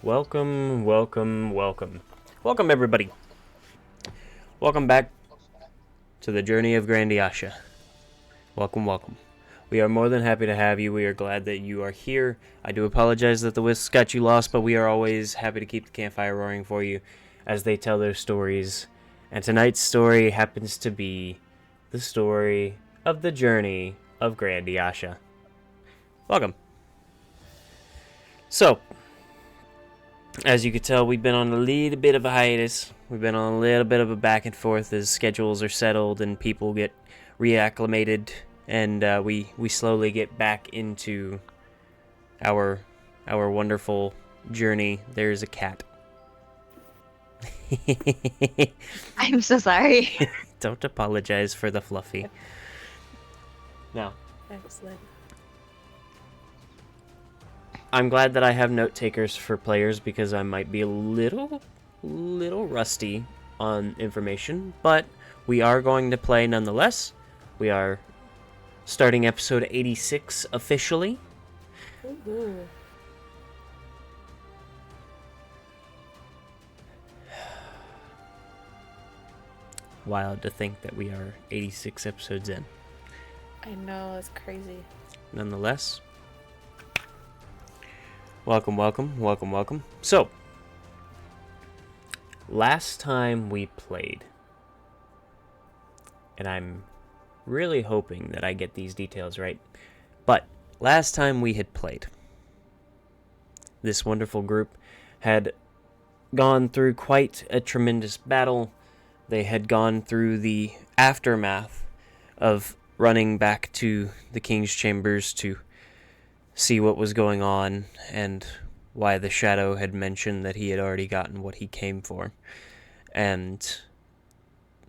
Welcome, welcome, welcome. Welcome, everybody. Welcome back to the journey of Grandiasha. Welcome, welcome. We are more than happy to have you. We are glad that you are here. I do apologize that the Wisps got you lost, but we are always happy to keep the campfire roaring for you as they tell their stories. And tonight's story happens to be the story of the journey of Grandiasha. Welcome. So, as you can tell, we've been on a little bit of a hiatus. We've been on a little bit of a back and forth as schedules are settled and people get reacclimated, and we slowly get back into our wonderful journey. There's a cat. I'm so sorry. Don't apologize for the fluffy. Now, Excellent. I'm glad that I have note takers for players because I might be a little rusty on information, but we are going to play nonetheless. We are starting episode 86 officially. Ooh. Wild to think that we are 86 episodes in. I know, it's crazy. Nonetheless, welcome, welcome, welcome, welcome. So, last time we played, and I'm really hoping that I get these details right, but last time we had played, this wonderful group had gone through quite a tremendous battle. They had gone through the aftermath of running back to the king's chambers to see what was going on and why the shadow had mentioned that he had already gotten what he came for, and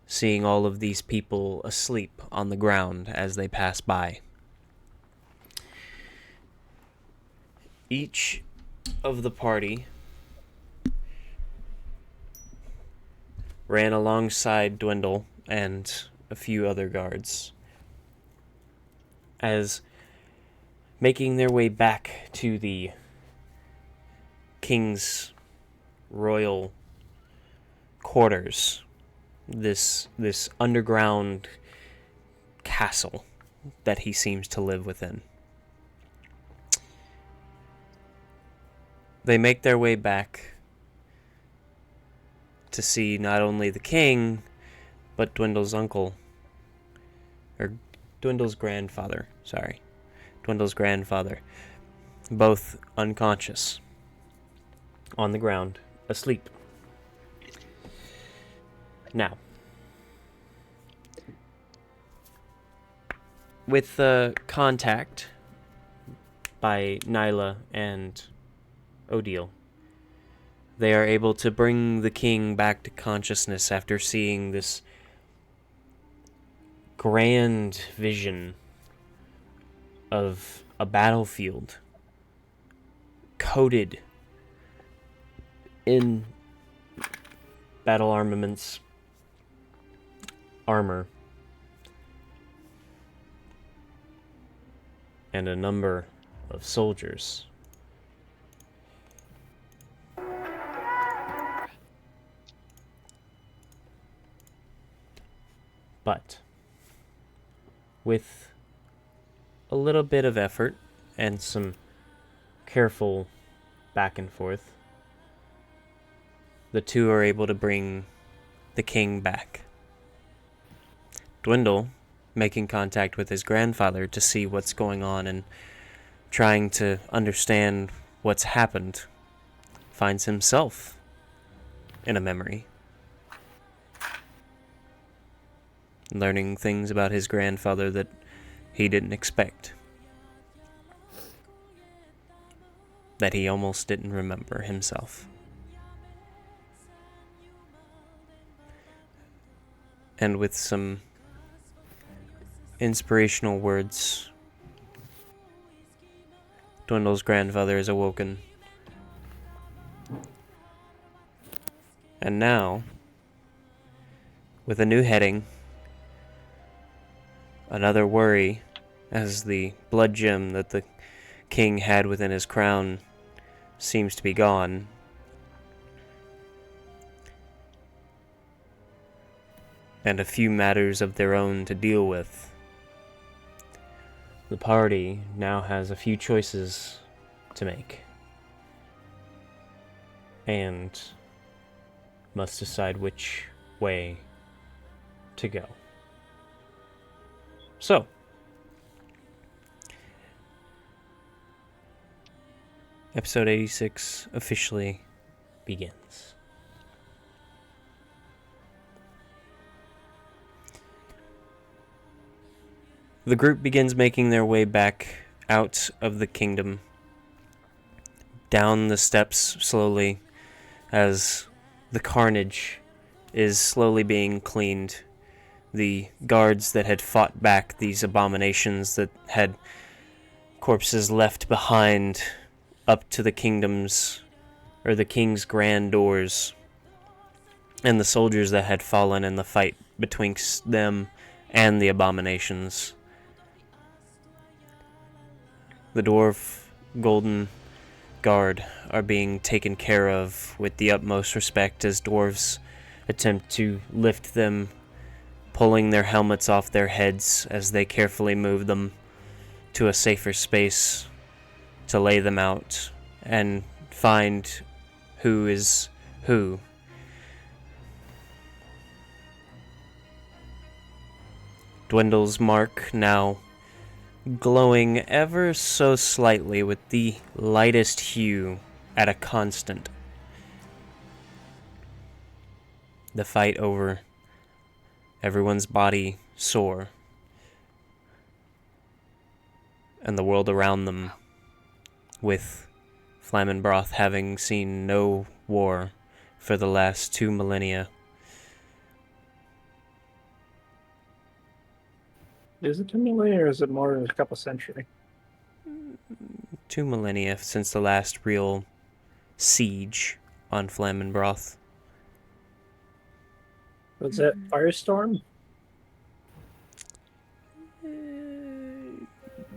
seeing all of these people asleep on the ground as they pass by. Each of the party ran alongside Dwendal and a few other guards as making their way back to the king's royal quarters, this underground castle that he seems to live within. They make their way back to see not only the king, but Dwendal's uncle, or Dwendal's grandfather, both unconscious, on the ground, asleep. Now, with the contact by Nyla and Odile, they are able to bring the king back to consciousness after seeing this grand vision of a battlefield coated in battle armaments, armor, and a number of soldiers. But with a little bit of effort and some careful back and forth, the two are able to bring the king back. Dwendal, making contact with his grandfather to see what's going on and trying to understand what's happened, finds himself in a memory, learning things about his grandfather that he didn't expect, that he almost didn't remember himself. And with some inspirational words, Dwendal's grandfather is awoken. And now, with a new heading, another worry, as the blood gem that the king had within his crown seems to be gone, and a few matters of their own to deal with, the party now has a few choices to make, and must decide which way to go. So, episode 86 officially begins. The group begins making their way back out of the kingdom, down the steps slowly, as the carnage is slowly being cleaned. The guards that had fought back these abominations, that had corpses left behind up to the kingdom's, or the king's grand doors, and the soldiers that had fallen in the fight betwixt them and the abominations. The dwarf golden guard are being taken care of with the utmost respect as dwarves attempt to lift them, pulling their helmets off their heads as they carefully move them to a safer space to lay them out and find who is who. Dwendal's mark now glowing ever so slightly with the lightest hue at a constant. The fight over, everyone's body sore, and the world around them, with Flammenbroth having seen no war for the last 2 millennia. Is it 2 millennia or is it more than a couple centuries? 2 millennia since the last real siege on Flammenbroth. Was that Firestorm?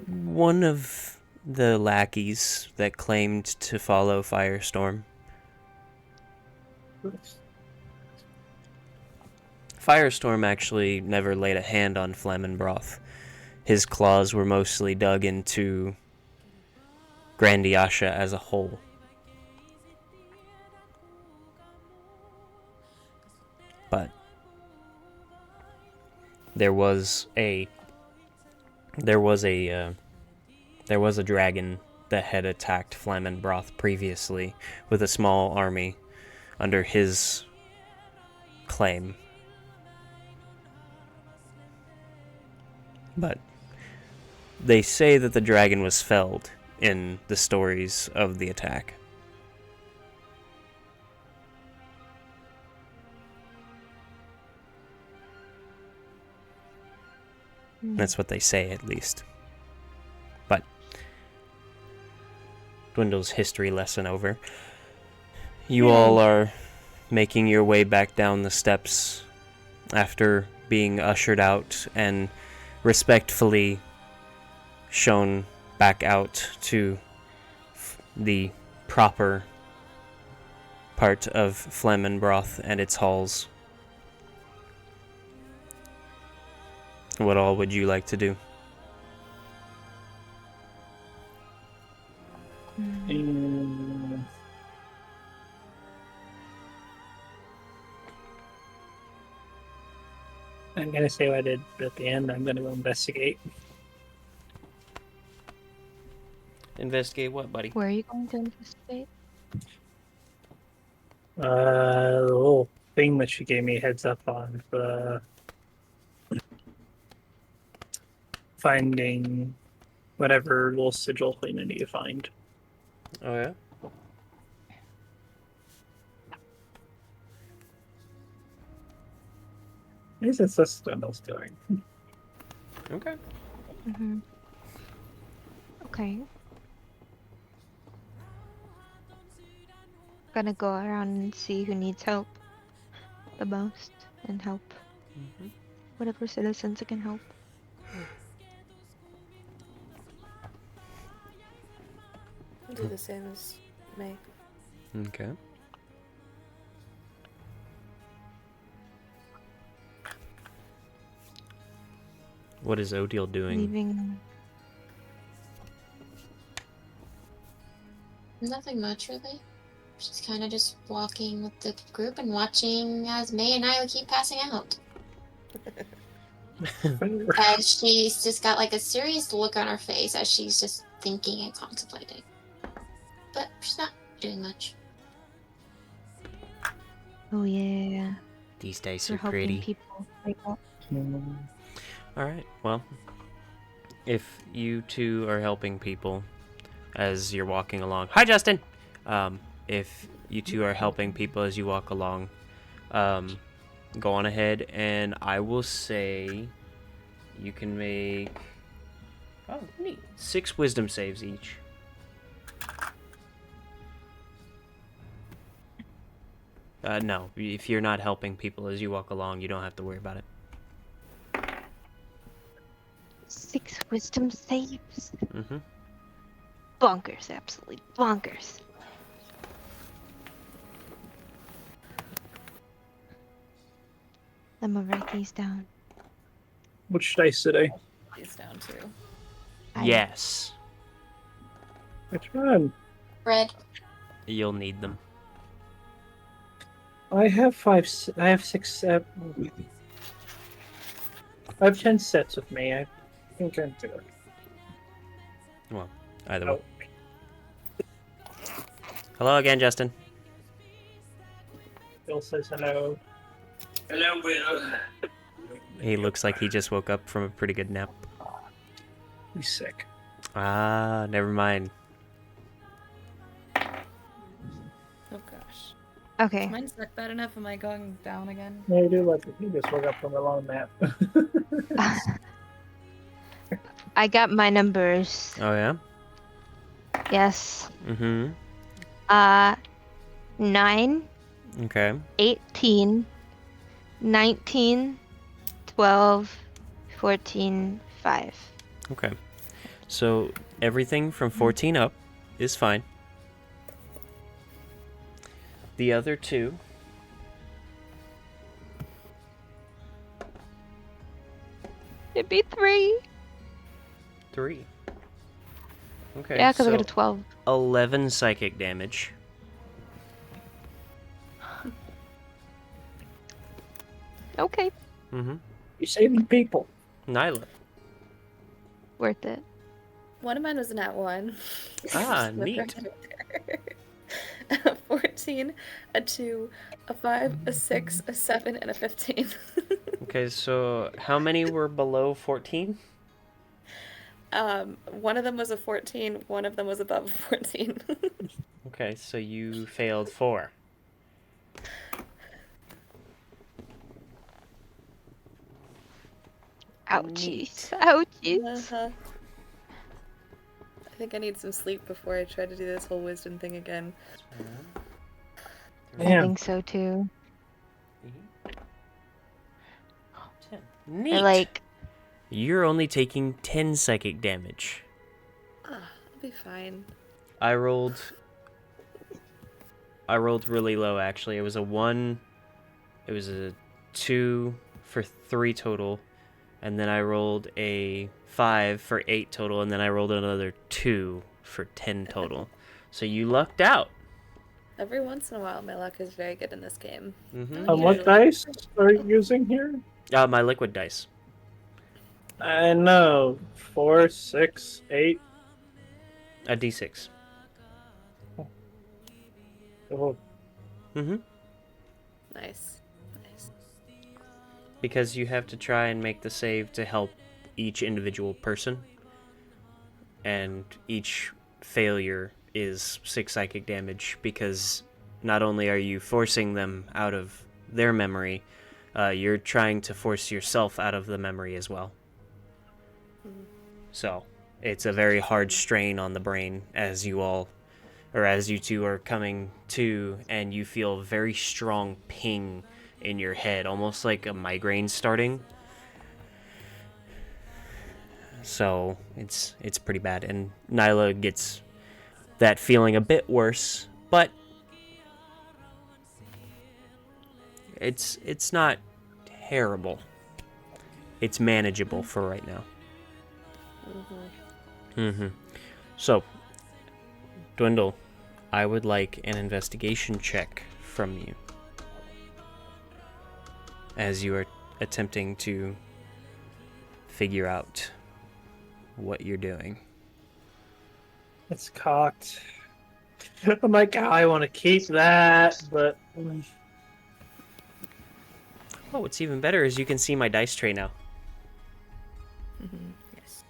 One of the lackeys that claimed to follow Firestorm. Firestorm actually never laid a hand on Flammenbroth. His claws were mostly dug into Grandiasha as a whole. But there was a dragon that had attacked Flammenbroth previously with a small army under his claim. But they say that the dragon was felled in the stories of the attack. That's what they say, at least. But Dwendal's history lesson over. You all are making your way back down the steps after being ushered out and respectfully shown back out to the proper part of Flammenbroth and its halls. What all would you like to do? I'm gonna say what I did, but at the end I'm gonna go investigate. Investigate what, buddy? Where are you going to investigate? The little thing that she gave me a heads up on the finding whatever little sigil thing I need to find. Oh, yeah? I guess it's just Dwendal's doing. Okay. Mm-hmm. Okay. Gonna go around and see who needs help the most and help whatever citizens that can help. I'll do the same as May. Okay. What is Odile doing? Leaving. Nothing much, really. She's kind of just walking with the group and watching as May and I keep passing out. As she's just got like a serious look on her face as she's just thinking and contemplating. But she's not doing much. Oh yeah. These days We're are helping pretty. people like that. Alright, well, if you two are helping people as you're walking along. Hi, Justin! If you two are helping people as you walk along, go on ahead, and I will say you can make 6 wisdom saves each. No, if you're not helping people as you walk along, you don't have to worry about it. 6 wisdom saves. Mm-hmm. Bonkers, absolutely bonkers. I'm gonna write these down. Which dice today? These down too. Yes. Which one? Red. You'll need them. I have 5. I have 6. I have 10 sets with me. I think I'm good. Well, either way. Oh, Hello again, Justin. Bill says hello. Hello, Will. He looks like he just woke up from a pretty good nap. He's sick. Ah, never mind. Oh gosh. Okay. Mine's not bad enough. Am I going down again? Yeah, you do look. He just woke up from a long nap. I got my numbers. Oh, yeah? Yes. Mm-hmm. 9, Okay. 18, 19, 12, 14, 5. Okay. So, everything from 14 up is fine. The other 2... It'd be 3. 3. Okay, Yeah, because so I got a 12. 11 psychic damage. Okay. Mm-hmm. You're saving people. Nyla. Worth it. One of mine was a nat 1. Ah, Look neat. right there. A 14, a 2, a 5, a 6, a 7, and a 15. Okay, so how many were below 14? One of them was a 14, one of them was above a 14. Okay, so you failed 4. Ouchies. Ouchies. I think I need some sleep before I try to do this whole wisdom thing again. I Damn. think so too. 10. Or Neat. like, You're only taking 10 psychic damage. I'll be fine. I rolled really low, actually. It was a 1, it was a 2 for 3 total, and then I rolled a 5 for 8 total, and then I rolled another 2 for 10 total. So you lucked out. Every once in a while, my luck is very good in this game. Mm-hmm. What dice are you using here? My liquid dice. I know. 4, 6, 8. A d6. Oh, Mm-hmm. Nice. Nice. Because you have to try and make the save to help each individual person. And each failure is 6 psychic damage, because not only are you forcing them out of their memory, you're trying to force yourself out of the memory as well. So it's a very hard strain on the brain as you two are coming to, and you feel a very strong ping in your head, almost like a migraine starting. So it's pretty bad, and Nyla gets that feeling a bit worse, but it's not terrible. it's manageable for right now. Mm-hmm. So, Dwendal, I would like an investigation check from you as you are attempting to figure out what you're doing. It's cocked. I'm like, oh, I want to keep that, but Oh, what's even better is you can see my dice tray now. Yes.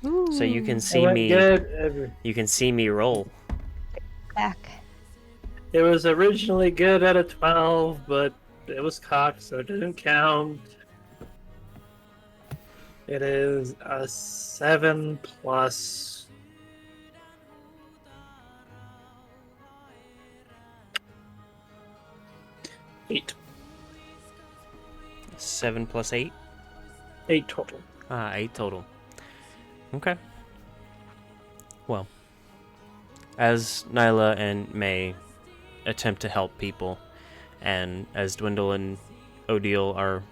So you can Ooh, see it went me. good. You can see me roll. back. It was originally good at a 12, but it was cocked, so it didn't count. It is a 7 plus 8. 7 plus 8? 8 total. 8 total. Okay. Well, as Nyla and May attempt to help people, and as Dwendal and Odile are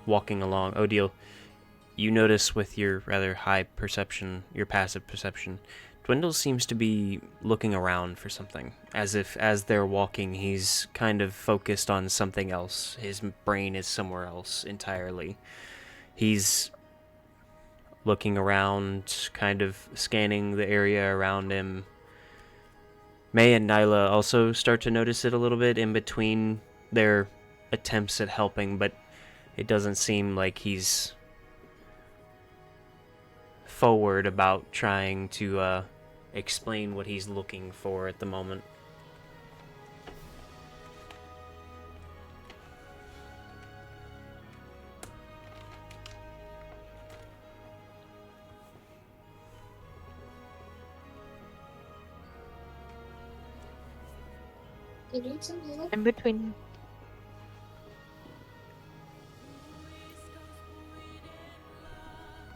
walking along, Odile, you notice with your rather high perception, your passive perception, Dwendal seems to be looking around for something, as if as they're walking he's kind of focused on something else. His brain is somewhere else entirely. He's looking around, kind of scanning the area around him. May and Nyla also start to notice it a little bit in between their attempts at helping, but it doesn't seem like he's forward about trying to explain what he's looking for at the moment. You need some help? In between.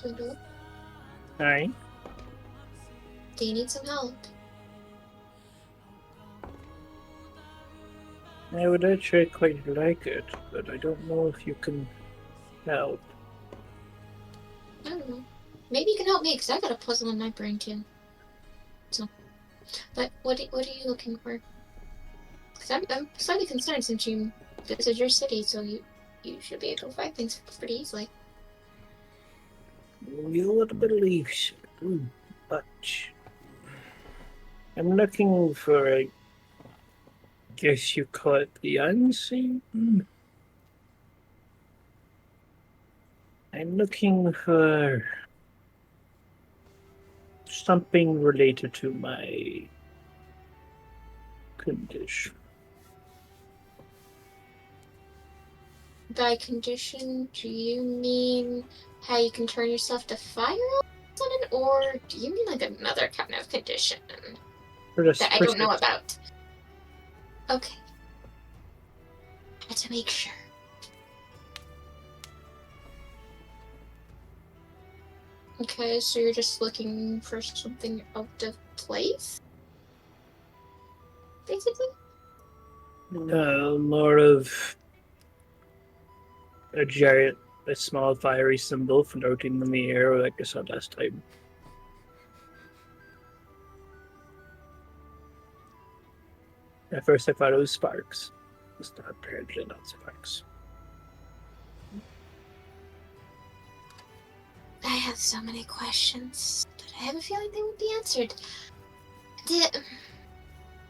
Dwendal? Alright. Do you need some help? I would actually quite like it, but I don't know if you can help. I don't know. Maybe you can help me, because I got a puzzle in my brain too. So, but what are you looking for? Because I'm slightly concerned since this is your city, so you should be able to find things pretty easily. You would believe so, but I'm looking for, I guess you call it the unseen? I'm looking for something related to my condition. By condition, do you mean how you can turn yourself to fire all of a sudden, or do you mean like another kind of condition that I don't know about? Okay. Had to make sure. Okay, so you're just looking for something out of place? Basically? More of a small fiery symbol floating in the air like I saw last time. At first I thought it was sparks. It's not apparently not sparks. I have so many questions, but I have a feeling they won't be answered.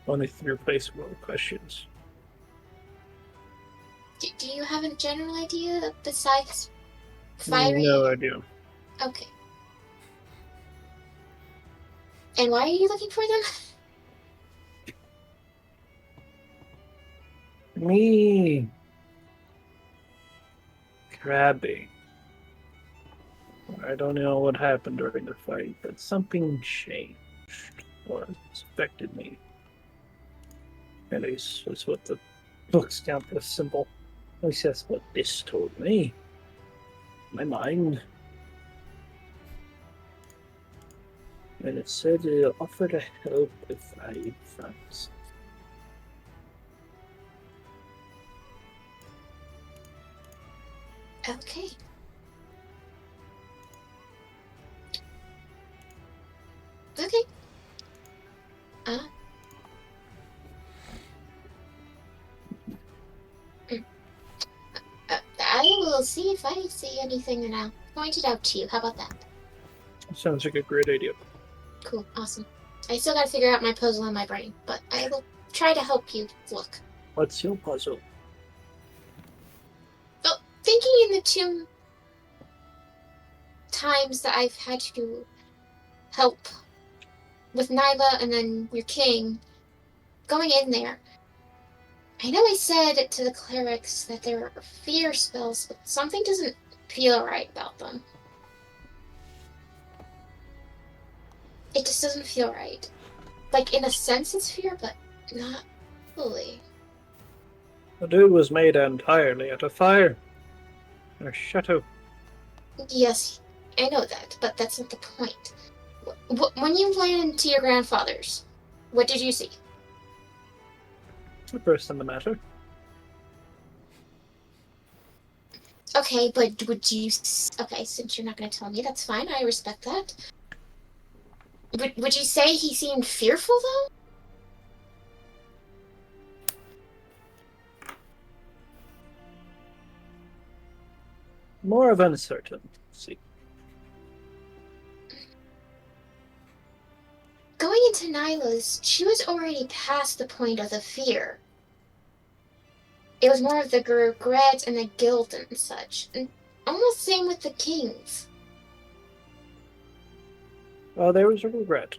Only through place more questions. Do you have a general idea besides fiery? No idea. Okay. And why are you looking for them? Me grabbing. I don't know what happened during the fight, but something changed or affected me. At least that's what the book's down for the symbol. At least that's what this told me. My mind. And it said it'll offer to help if I find something. Okay. Okay. Uh, mm, I will see if I see anything and I'll point it out to you. How about that? Sounds like a great idea. Cool. Awesome. I still gotta figure out my puzzle in my brain, but I will try to help you look. What's your puzzle? Well, thinking in the 2 times that I've had to help with Nyla and then your king, going in there, I know I said to the clerics that there are fear spells, but something doesn't feel right about them. It just doesn't feel right. Like, in a sense it's fear, but not fully. The dude was made entirely out of fire. A shadow. Yes, I know that, but that's not the point. When you went into your grandfather's, what did you see? The first in the matter. Okay, but would you... Okay, since you're not going to tell me, that's fine. I respect that. Would you say he seemed fearful, though? More of uncertain. See. Going into Nyla's, she was already past the point of the fear. It was more of the regret and the guilt and such. And almost same with the kings. Well, there was a regret.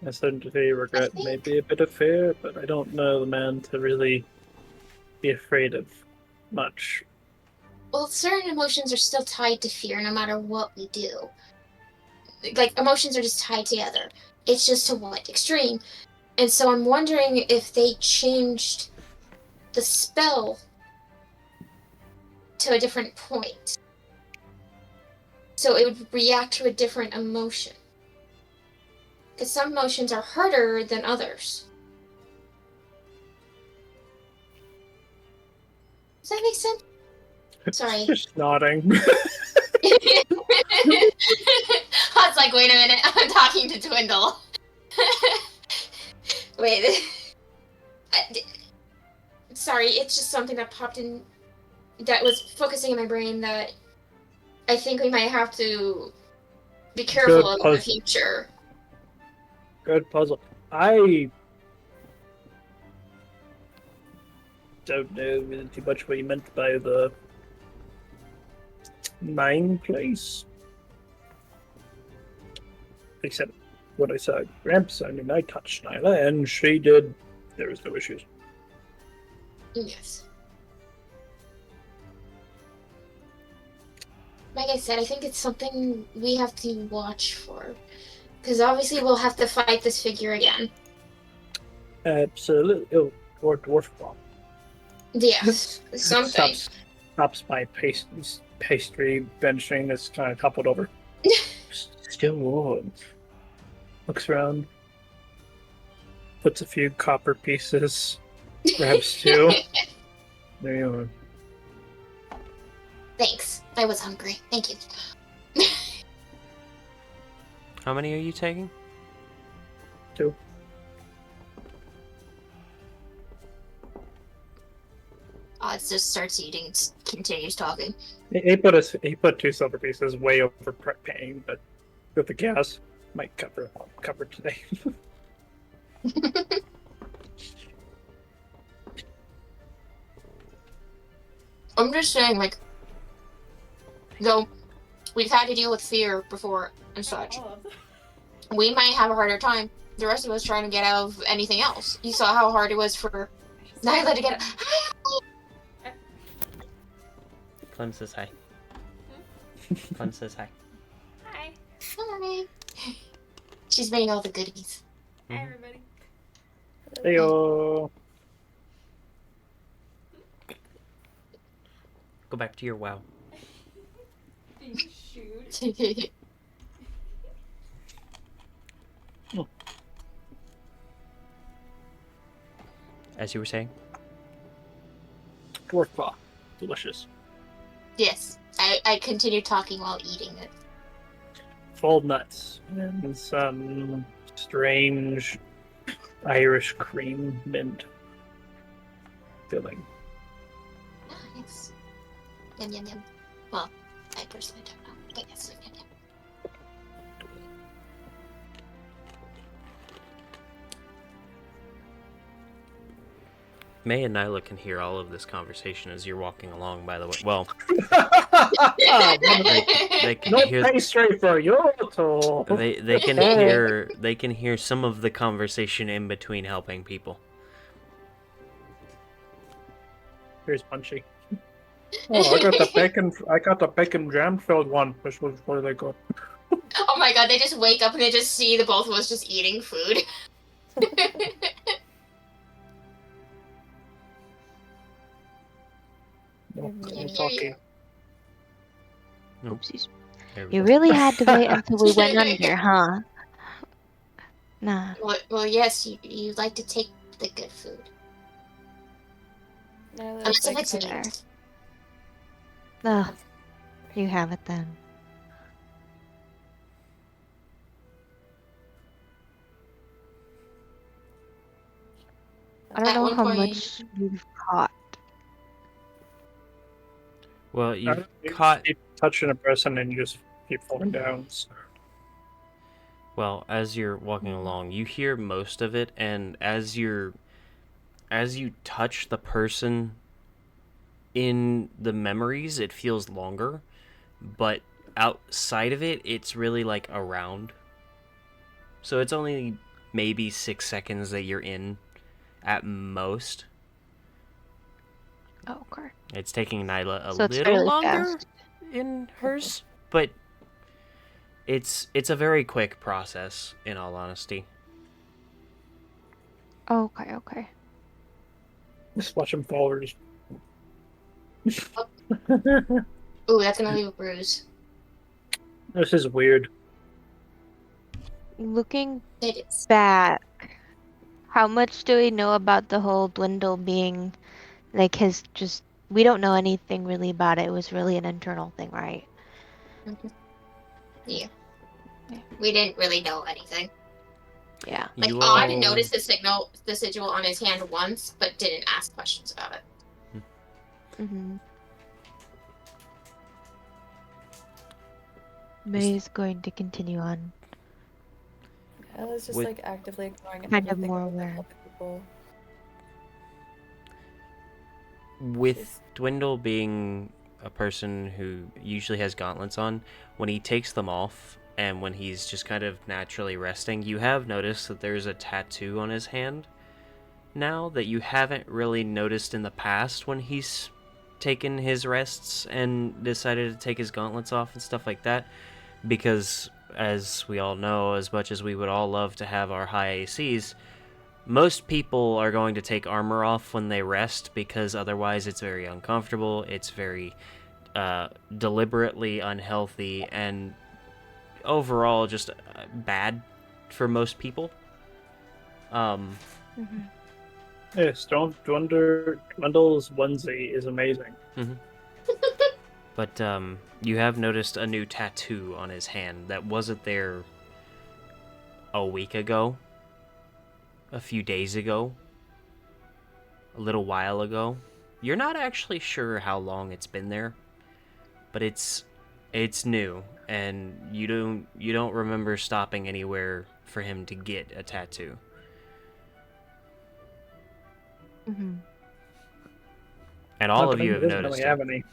I said the regret may be a bit of fear, but I don't know the man to really be afraid of much. Well, certain emotions are still tied to fear no matter what we do. Like, emotions are just tied together. It's just to what extreme. And so I'm wondering if they changed the spell to a different point. So it would react to a different emotion. Because some emotions are harder than others. Does that make sense? Sorry. Just nodding. I was like, wait a minute, I'm talking to Dwendal. Wait. Sorry, it's just something that popped in, that was focusing in my brain that I think we might have to be careful of in the future. Good puzzle. I don't know really too much what you meant by the mine place. Except what I saw at Gramps, I mean, I touched Nyla, and she did. There was no issues. Yes. Like I said, I think it's something we have to watch for. Because obviously we'll have to fight this figure again. Absolutely. Oh, or dwarf bomb. Yes, something. Stops my pastry benching that's kind of toppled over. Still warm. Looks around. Puts a few copper pieces. Grabs 2. There you are. Thanks. I was hungry. Thank you. How many are you taking? 2. Oz just starts eating and continues talking. He put 2 silver pieces way over paying, but with the gas, might cover today. I'm just saying, like, though we've had to deal with fear before and such, we might have a harder time. The rest of us trying to get out of anything else. You saw how hard it was for Nyla to get out. Clem says hi. Clem says hi. Hi. Hi. She's bringing all the goodies. Hi, everybody. Heyo. Go back to your WoW. Being shoot. As you were saying? dwarf claw. Delicious. Yes. I continue talking while eating it. Full nuts and some strange Irish cream mint filling. Nice. Yum yum yum. Well, I personally don't know, but yes, yum yum. May and Nyla can hear all of this conversation as you're walking along, by the way. Well, they can No hear pastry for you to. they can hear some of the conversation in between helping people. Here's Punchy. Oh, I got the bacon jam filled one, which was really good. Oh my god, they just wake up and they just see the both of us just eating food. No, Can I'm hear talking. you. Oopsies. There we You go. really had to wait until we went under, huh? Nah. Well, yes, you like to take the good food. No, Unless that's if it's like meat. Ugh. You have it then. I don't At know one how point- much you've caught. Well, I you've don't- you caught. keep touching a person and you just keep falling down. So. Well, as you're walking along, you hear most of it, and as you touch the person in the memories, it feels longer, but outside of it, it's really like around. So it's only maybe 6 seconds that you're in at most. Oh, okay. It's taking Nyla a So it's little fairly longer fast. in hers, but it's a very quick process, in all honesty. Okay, okay. Just watch him fall or just. Ooh, that's gonna leave a bruise. This is weird. Looking It is. back, how much do we know about the whole Dwendal being like his just we don't know anything really about it. It was really an internal thing, right? Yeah. Yeah. We didn't really know anything. Yeah. Like, You I all- noticed the sigil on his hand once, but didn't ask questions about it. Mm-hmm. May is going to continue on. I was just With- like actively ignoring Kind of everything more about, like, aware. helping people. With She's- Dwendal being a person who usually has gauntlets on, when he takes them off and when he's just kind of naturally resting, you have noticed that there's a tattoo on his hand now that you haven't really noticed in the past when he's taken his rests and decided to take his gauntlets off and stuff like that. Because, as we all know, as much as we would all love to have our high ACs, most people are going to take armor off when they rest because otherwise it's very uncomfortable, it's very deliberately unhealthy, and overall just bad for most people. Mm-hmm. Yes, Dwendal's onesie is amazing. But you have noticed a new tattoo on his hand that wasn't there a week ago, a few days ago, a little while ago. You're not actually sure how long it's been there, but it's new, and you don't remember stopping anywhere for him to get a tattoo. Mm-hmm. And all Not of that you he have doesn't noticed really have it. any.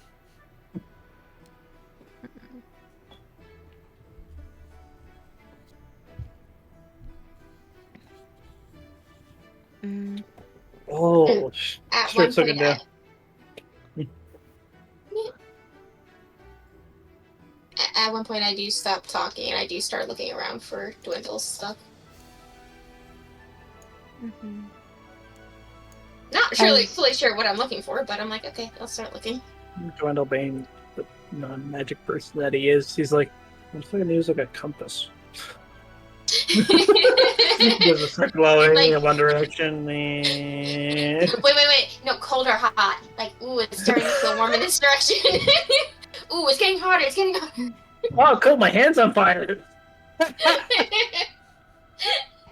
Mm. Oh, At starts one looking point, down. at one point, I do stop talking and I do start looking around for Dwendal's stuff. Mm-hmm. Not really As- fully sure what I'm looking for, but I'm like, okay, I'll start looking. Dwendal Bane, the non-magic person that he is, he's like, I'm just gonna use like a compass. Does it start glowing Like- in one direction? Wait. No, cold or hot. Like, ooh, it's starting to feel warm in this direction. Ooh, it's getting hotter. It's getting hotter. Oh, cool! My hand's on fire.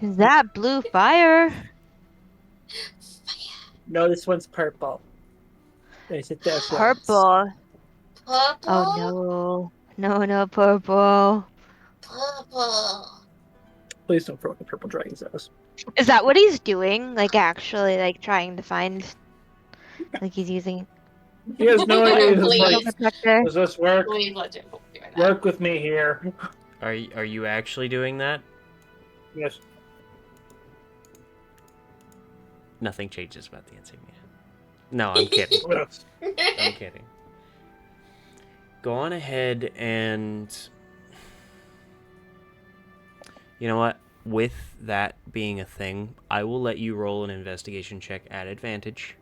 Is that blue fire? No, this one's purple. There's a difference. Purple. Purple. Oh no. No, purple. Purple. Please don't throw the purple dragon's at us. Is that what he's doing? Like actually like trying to find like he's using He has no idea. He's Please. like, protector? does this work? Believe legend. Doing that. Work with me here. Are you actually doing that? Yes. Nothing changes about the insignia. No, I'm kidding. What else? I'm kidding. Go on ahead and... You know what? With that being a thing, I will let you roll an investigation check at advantage.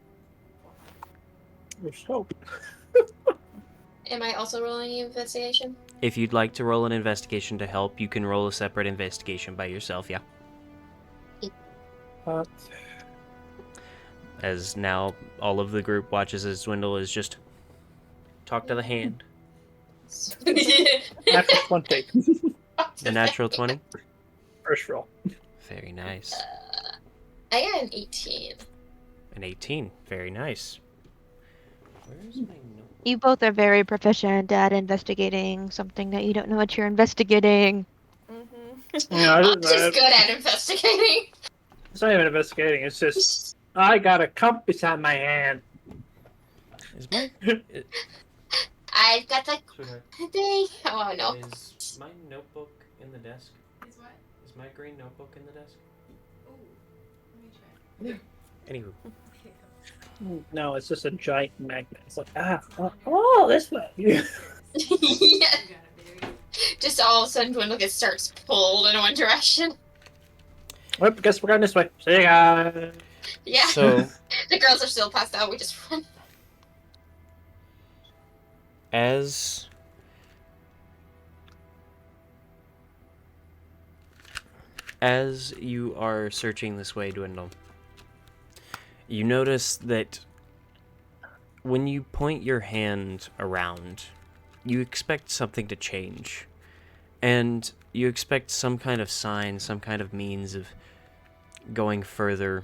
There's hope. Am I also rolling the investigation? If you'd like to roll an investigation to help, you can roll a separate investigation by yourself, yeah. As now all of the group watches as Dwendal is just talk to the hand. Natural 20. The natural 20. First roll. Very nice. I got an 18. An 18. Very nice. Where's my note? You both are very proficient at investigating something that you don't know what you're investigating. Yeah, I'm just good at investigating. It's not even investigating. It's just I got a compass on my hand. Is my I've got the sweetheart, thing. Oh no. is my notebook in the desk? Is what? Is my green notebook in the desk? Ooh, let me try. Anywho, No, it's just a giant magnet. It's like, oh, this way. Yeah. You got it, baby. Just all of a sudden, Dwendal gets starts pulled in one direction. Well, guess we're going this way. See you guys. Yeah. so The girls are still passed out. We just run. as you are searching this way, Dwendal, you notice that when you point your hand around, you expect something to change. And you expect some kind of sign, some kind of means of going further.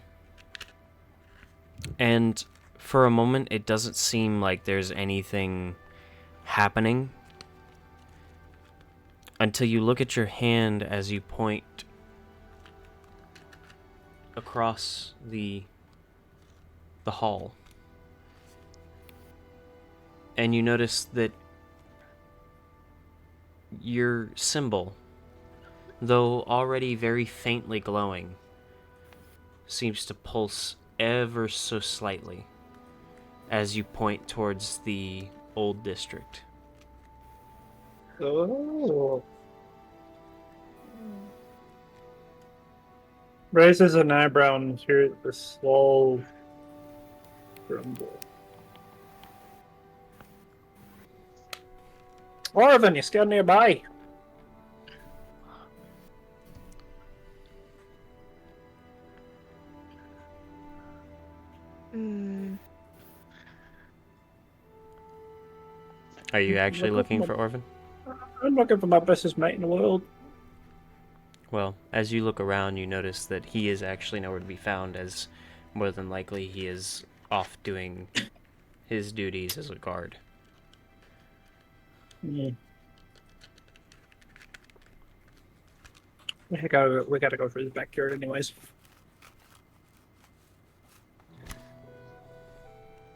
And for a moment, it doesn't seem like there's anything happening until you look at your hand as you point across the hall. And you notice that your symbol, though already very faintly glowing, seems to pulse ever so slightly as you point towards the old district. Oh. Raises an eyebrow and hears the slow grumble. Orvin, you still nearby? Hmm. Are you actually Looking looking for- for Orvin? I'm looking for my bestest mate in the world. Well, as you look around, you notice that he is actually nowhere to be found, as more than likely he is off doing his duties as a guard. Yeah. We gotta go through the backyard anyways.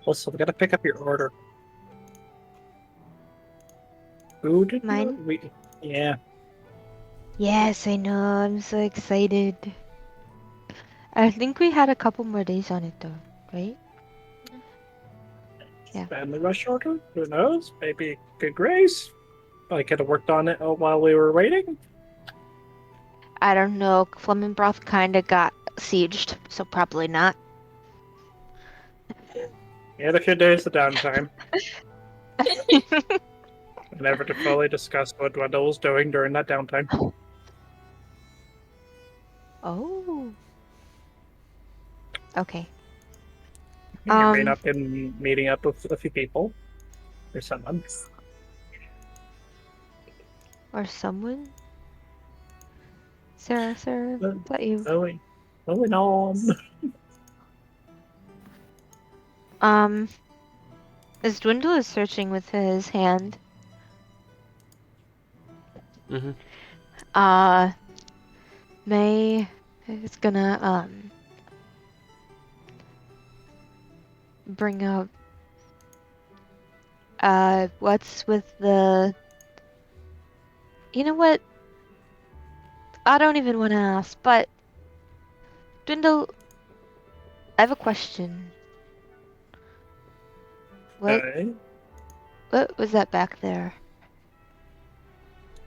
Also, we gotta pick up your order. Food? Mine? Yeah. Yes, I know. I'm so excited. I think we had a couple more days on it though, right? Yeah. Family rush order? Who knows? Maybe good grace? I could have worked on it while we were waiting. I don't know. Flemmingbroth kind of got sieged, so probably not. We had a few days of downtime. Never to fully discuss what Dwendal was doing during that downtime. Oh. Okay. You may not been meeting up with a few people or someone. Or someone? Sarah, is that you? Moving on. As Dwendal is searching with his hand, Mm-hmm. May is gonna, bring up, what's with the... You know what? I don't even want to ask, but Dwendal, I have a question. What Okay. was that back there?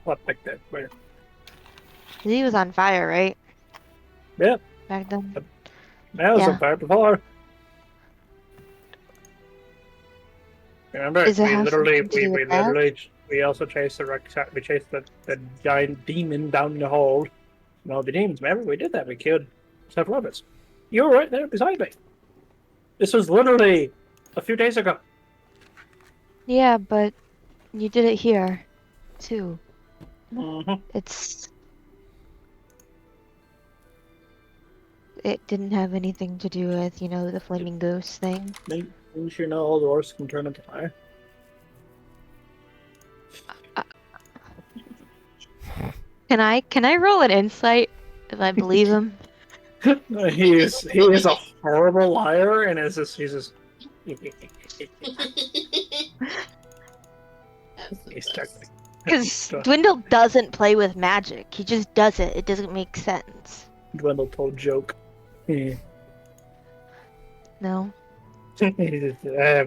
What back there? Where? He was on fire, right? Yep. Back then. That was Yeah. on fire before. Remember, Does it have something to do with that? we also chased we chased the giant demon down the hole. And all the demons, remember? We did that. We killed several of us. You were right there beside me. This was literally a few days ago. Yeah, but you did it here, too. Mm-hmm. It didn't have anything to do with, the flaming ghost thing. Didn't you know all doors can turn into fire? Can I roll an insight if I believe him? he is a horrible liar, and he's just he's chuckling. Because Dwendal doesn't play with magic. He just does it. It doesn't make sense. Dwendal told joke. No? Yeah,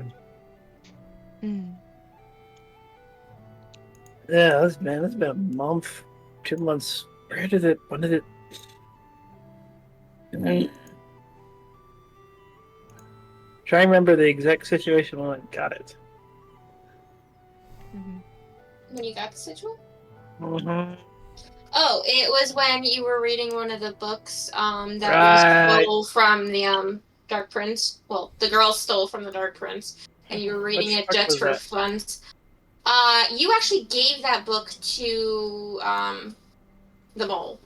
that's been a month, 2 months. When did it? Try and remember the exact situation when I got it. When you got the sigil? Mm-hmm. Oh, it was when you were reading one of the books that Right. was stole from the Dark Prince. Well, the girl stole from the Dark Prince, and you were reading Which it book just was for that? fun. You actually gave that book to the mole.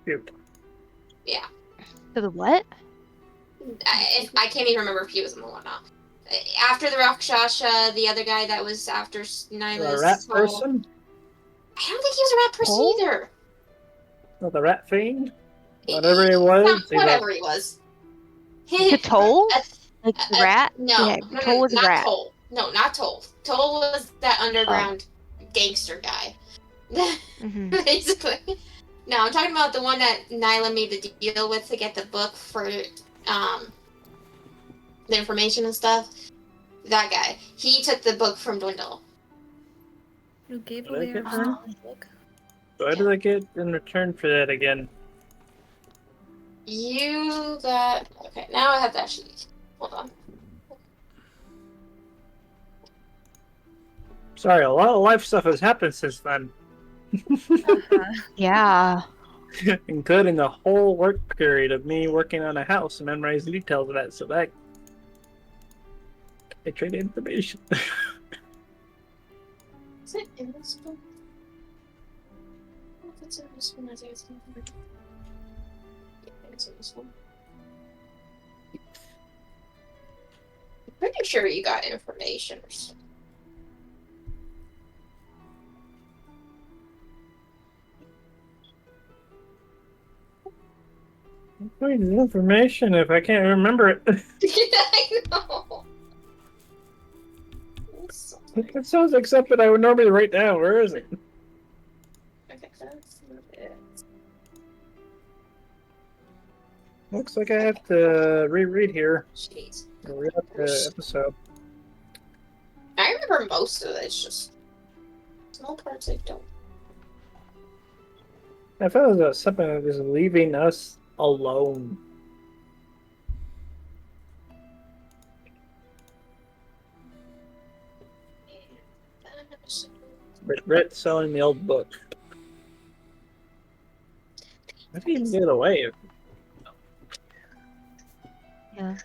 Cute. Yeah. To the what? I can't even remember if he was a mole or not. After the Rakshasha, the other guy that was after Nyla's The rat soul. person? I don't think he was a rat person Oh? either. No, the rat fiend? Whatever it was. Whatever he was. To Toll? Like the rat? No, Yeah, no, Toll was a not rat. Toll. No, not Toll. Toll was that underground gangster guy. Mm-hmm. Basically. No, I'm talking about the one that Nyla made the deal with to get the book for the information and stuff. That guy. He took the book from Dwendal. You gave Did I away get our one? book. What did I get in return for that again? You got... Okay, now I have that sheet. Hold on. Sorry, a lot of life stuff has happened since then. Yeah. Including the whole work period of me working on a house and memorizing details of that, so that I traded information. Is it in this book? Oh, if it's in this one, I think it's in the book. Yeah, I think it's in this one. I'm pretty sure you got information or something. Wait, the information if I can't remember it. I know. It sounds like something I would normally write down. Where is it? Okay, that's not it. Looks like I have to reread here. Jeez. Read up the episode. I remember most of it, it's just small parts I don't. I felt it was something that was leaving us alone. Regret selling the old book. I didn't even get it away. Yeah.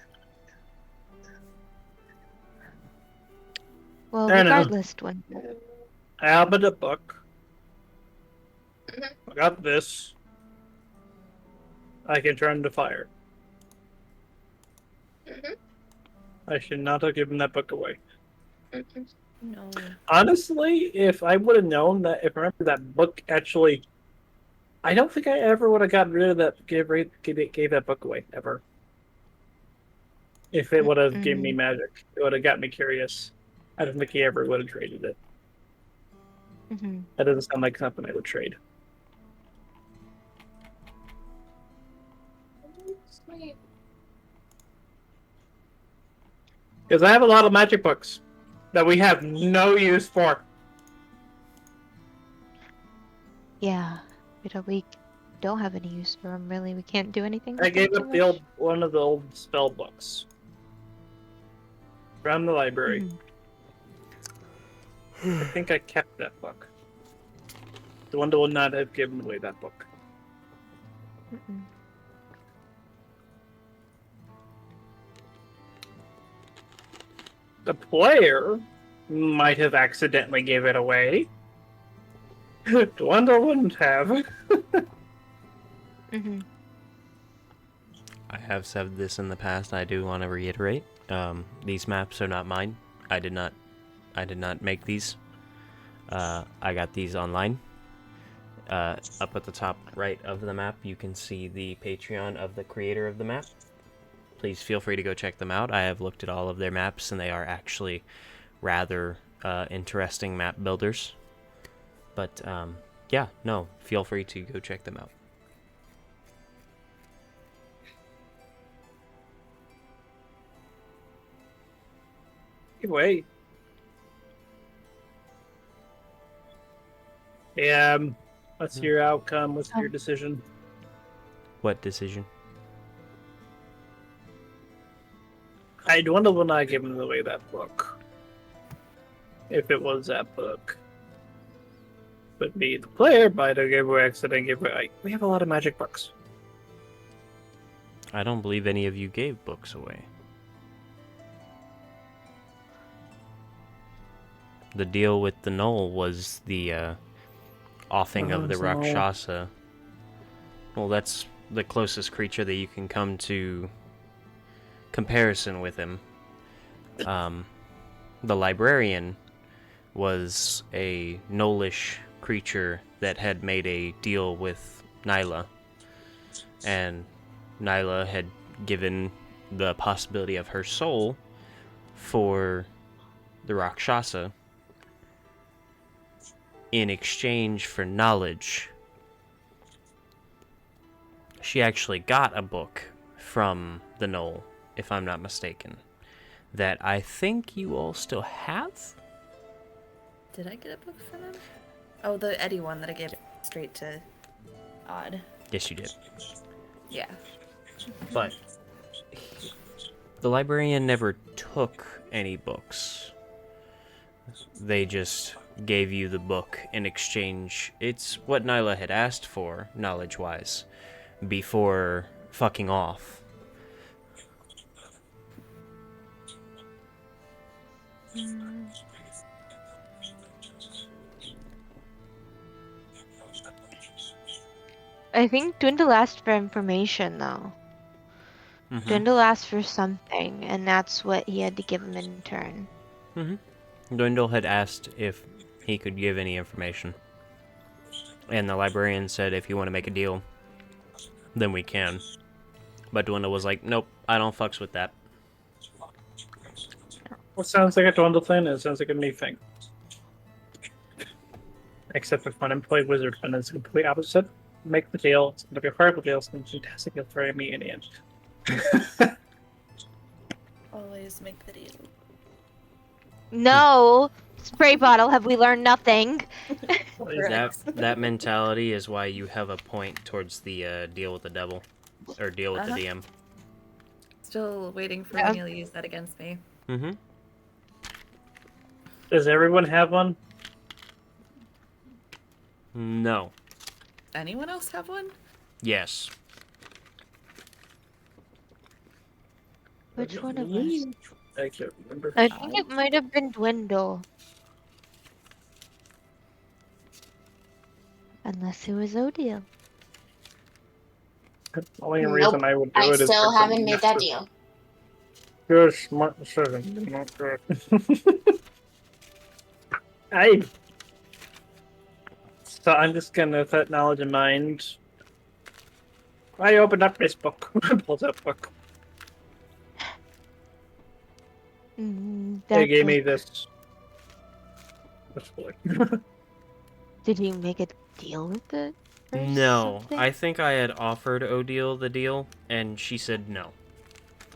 Well, I don't know. regardless, Dwendal. I have a book. Mhm. I got this. I can turn to fire. Mhm. I should not have given that book away. Mhm. No. Honestly, if I would have known that, if I remember that book actually, I don't think I ever would have gotten rid of that, gave that book away, ever. If it would have given me Mm-mm. magic, it would have got me curious. I don't think he ever would have traded it. Mm-hmm. That doesn't sound like something I would trade. Sweet. Because I have a lot of magic books that we have no use for. Yeah. We don't have any use for them, really. We can't do anything I with them gave too up the much. old one of the old spell books from the library. Mhm. I think I kept that book. The one that would not have given away that book. Mm-mm. The player might have accidentally gave it away. Dwendal wouldn't have. Mm-hmm. I have said this in the past. I do want to reiterate. These maps are not mine. I did not make these. I got these online. Up at the top right of the map, you can see the Patreon of the creator of the map. Please feel free to go check them out. I have looked at all of their maps, and they are actually rather interesting map builders. But yeah, no, feel free to go check them out. Anyway. Yeah, what's your outcome? What's your decision? What decision? Dwendal will not give away that book. If it was that book. But me, the player, might have gave away accident, gave away. We have a lot of magic books. I don't believe any of you gave books away. The deal with the Knoll was the offing of the What's the Knoll? Rakshasa. Well, that's the closest creature that you can come to comparison with him. The librarian was a Knollish creature that had made a deal with Nyla, and Nyla had given the possibility of her soul for the Rakshasa in exchange for knowledge. She actually got a book from the Knoll, if I'm not mistaken, that I think you all still have? Did I get a book from him? Oh, the Eddie one that I gave straight to Odd. Yes, you did. Yeah. But the librarian never took any books. They just gave you the book in exchange. It's what Nyla had asked for, knowledge-wise, before fucking off. I think Dwendal asked for information, though. Mm-hmm. Dwendal asked for something, and that's what he had to give him in turn. Mm-hmm. Dwendal had asked if he could give any information. And the librarian said, if you want to make a deal, then we can. But Dwendal was like, nope, I don't fucks with that. What sounds like a Dwendal thing? It sounds like a me thing. Except if when I play Wizard, when it's the complete opposite. Make the deal. It's going to be a horrible deal. It's going to be fantastic. You'll throw me in the end. Always make the deal. No! Spray bottle, have we learned nothing? That mentality is why you have a point towards the deal with the devil. Or deal with the DM. Still waiting for Yeah. Neil to use that against me. Mm-hmm. Does everyone have one? No. Anyone else have one? Yes. Which one of us? I can't remember. I think it might have been Dwendal. Unless it was Odile. The only Nope. reason I would do I it is still for haven't made that convenience. deal. Good, smart decision. Not good. So I'm just gonna, with that knowledge in mind, I opened up this book. Pulls up book. They That gave me book. this. This book. Did he make a deal with it? Or No, something? I think I had offered Odile the deal, and she said no.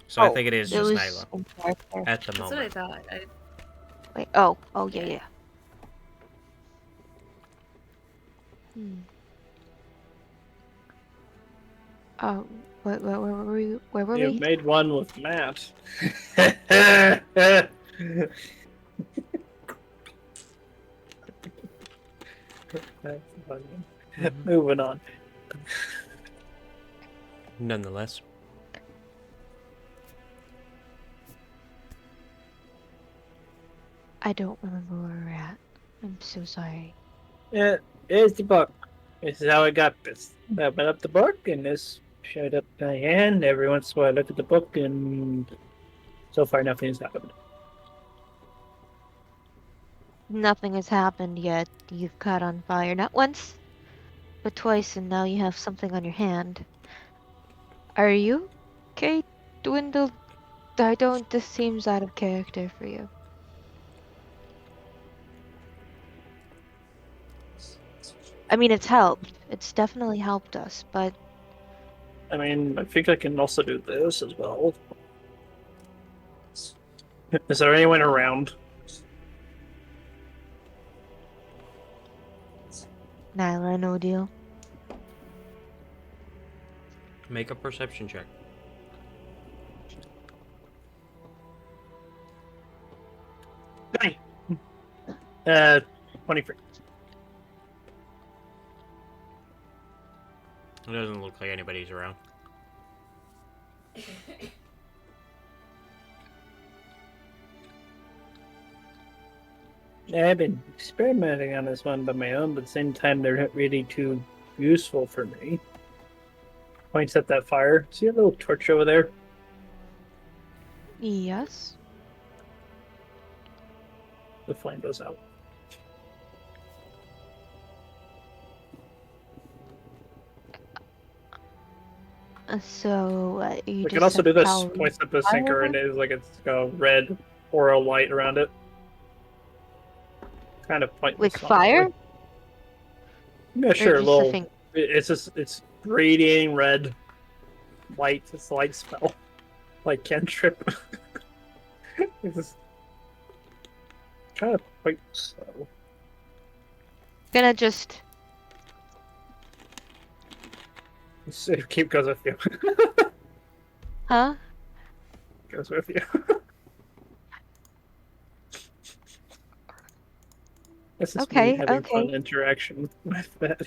So I think it is It just was Nyla in character. at the That's what I moment. thought. Wait, oh, yeah. Oh, where were we? Where were You we? made one with Matt. That's funny. Moving on. Nonetheless. I don't remember where we're at. I'm so sorry. Yeah, here's the book. This is how I got this. I opened up the book, and this showed up in my hand. Every once in a while, I look at the book, and so far, nothing's happened. Nothing has happened yet. You've caught on fire not once, but twice, and now you have something on your hand. Are you okay, Dwindle? I don't. This seems out of character for you. I mean, it's helped. It's definitely helped us, but I mean, I think I can also do this as well. Is there anyone around? Nyla, no deal. Make a perception check. Hi. 23. It doesn't look like anybody's around. Yeah, I've been experimenting on this one by my own, but at the same time, they're not really too useful for me. Points at that fire. See a little torch over there? Yes. The flame goes out. So you We just can also set do this. power Points at the fire sinker, and then? it is like it's got a red aura light around it. Kind of pointless. Like fire? honestly. Yeah, Or sure. A just a little. thing? It's radiating red light. It's a light spell, like cantrip. It's just kind of quite slow. Gonna just. Keep goes with you. Huh? Goes with you. This is me having fun interaction with that.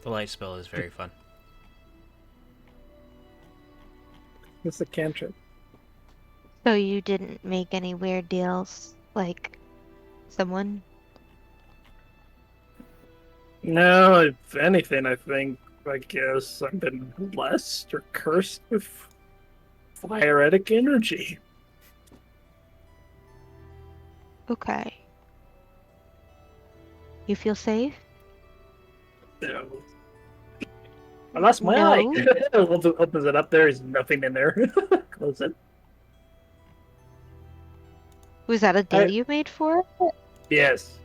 The light spell is very fun. It's a cantrip. So you didn't make any weird deals, like someone? No, if anything, I guess I've been blessed or cursed with firetic energy. Okay. You feel safe? No. I lost my No. eye. Opens it up. There is nothing in there. Close it. Was that a deal you made for it? Yes.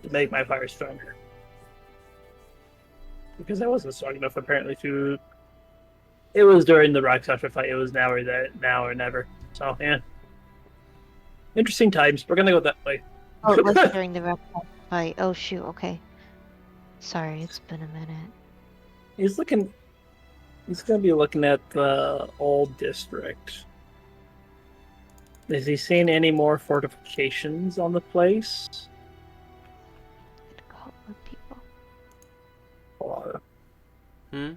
To make my fire stronger. Because I wasn't strong enough, apparently, to. It was during the rock slasher fight. It was now or never. So yeah. Interesting times. We're gonna go that way. Oh, it wasn't during the fight. Oh shoot. Okay. Sorry, it's been a minute. He's looking. He's gonna be looking at the old district. Is he seeing any more fortifications on the place? A couple of people. Hmm?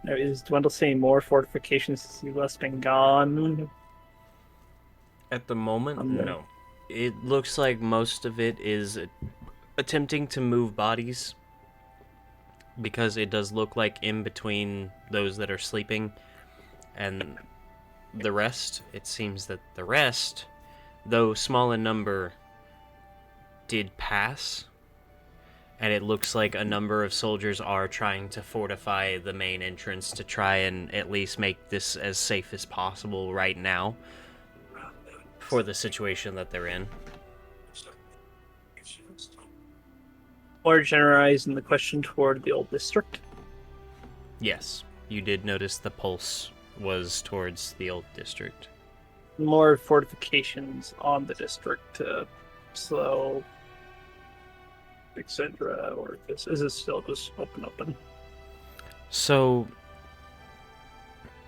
Now, is Dwendal saying more fortifications since he last been gone? At the moment, I'm there. no. It looks like most of it is attempting to move bodies, because it does look like in between those that are sleeping and the rest, it seems that the rest, though small in number, did pass. And it looks like a number of soldiers are trying to fortify the main entrance to try and at least make this as safe as possible right now for the situation that they're in. Or generalizing the question toward the old district. Yes, you did notice the pulse was towards the old district. More fortifications on the district to slow, etc. Or is it still just open? So,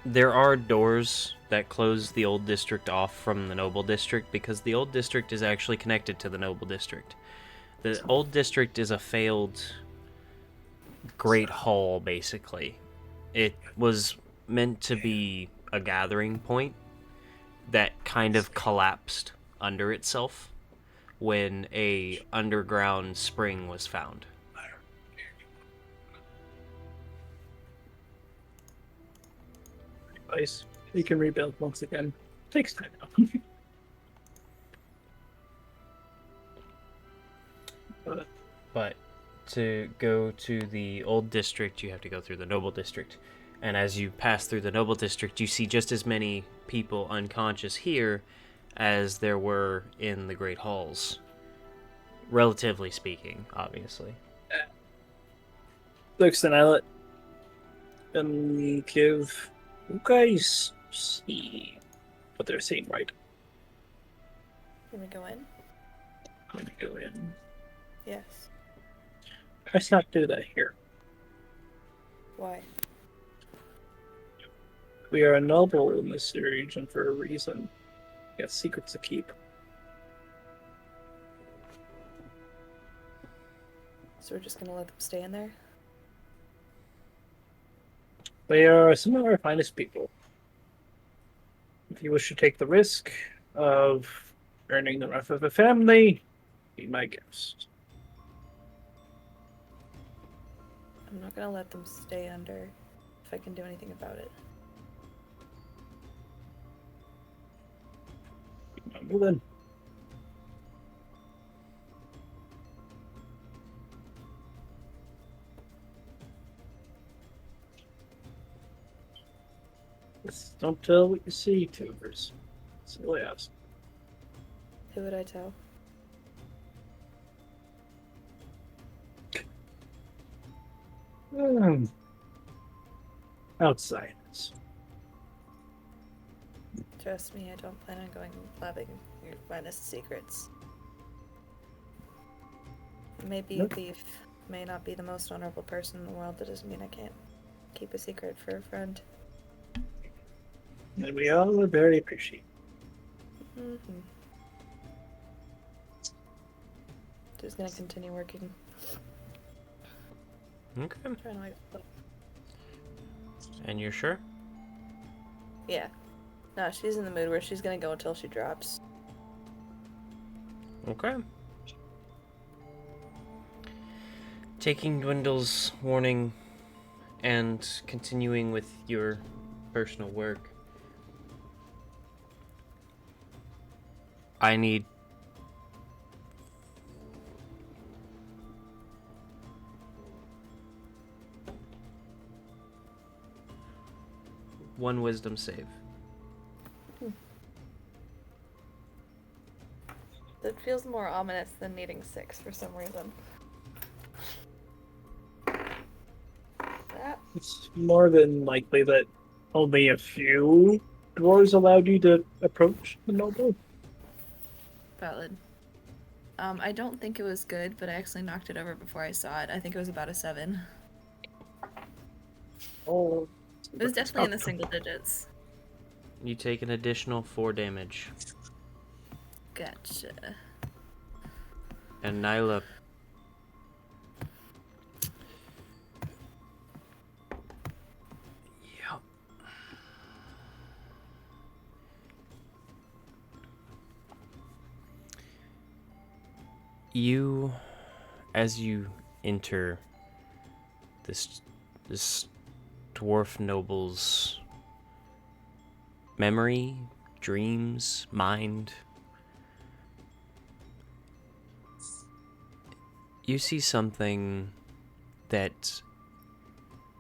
there are doors that close the old district off from the noble district, because the old district is actually connected to the noble district. The old district is a failed great hall, basically. It was meant to be a gathering point that kind of collapsed under itself when a underground spring was found. Nice. You can rebuild once again. Takes time though. But to go to the old district, you have to go through the noble district. And as you pass through the noble district, you see just as many people unconscious here as there were in the great halls. Relatively speaking, obviously. Looks then I let them give you guys see what they're saying, right? Can we go in? Let me go in. Yes. Let's not do that here. Why? We are a noble in this region for a reason. We got secrets to keep. So we're just gonna let them stay in there? They are some of our finest people. If you wish to take the risk of earning the wrath of a family, be my guest. I'm not gonna let them stay under if I can do anything about it. Well then. Just don't tell what you see, tubers. That's all I ask. Who would I tell? Outsiders. Trust me, I don't plan on going blabbing your finest secrets. Maybe a Nope. thief may not be the most honorable person in the world. That doesn't mean I can't keep a secret for a friend. And we all are very appreciative. Mm-hmm. Just gonna continue working. Okay. Trying to wait. And you're sure? Yeah. No, she's in the mood where she's gonna go until she drops. Okay. Taking Dwendal's warning and continuing with your personal work, I need one wisdom save. That feels more ominous than needing 6 for some reason. That It's more than likely that only a few dwarves allowed you to approach the noble. valid. I don't think it was good, but I actually knocked it over before I saw it. I think it was about a 7. Oh, It was definitely in the single digits. You take an additional 4 damage. Gotcha. And Nyla, You, as you enter this dwarf noble's memory, dreams, mind, you see something that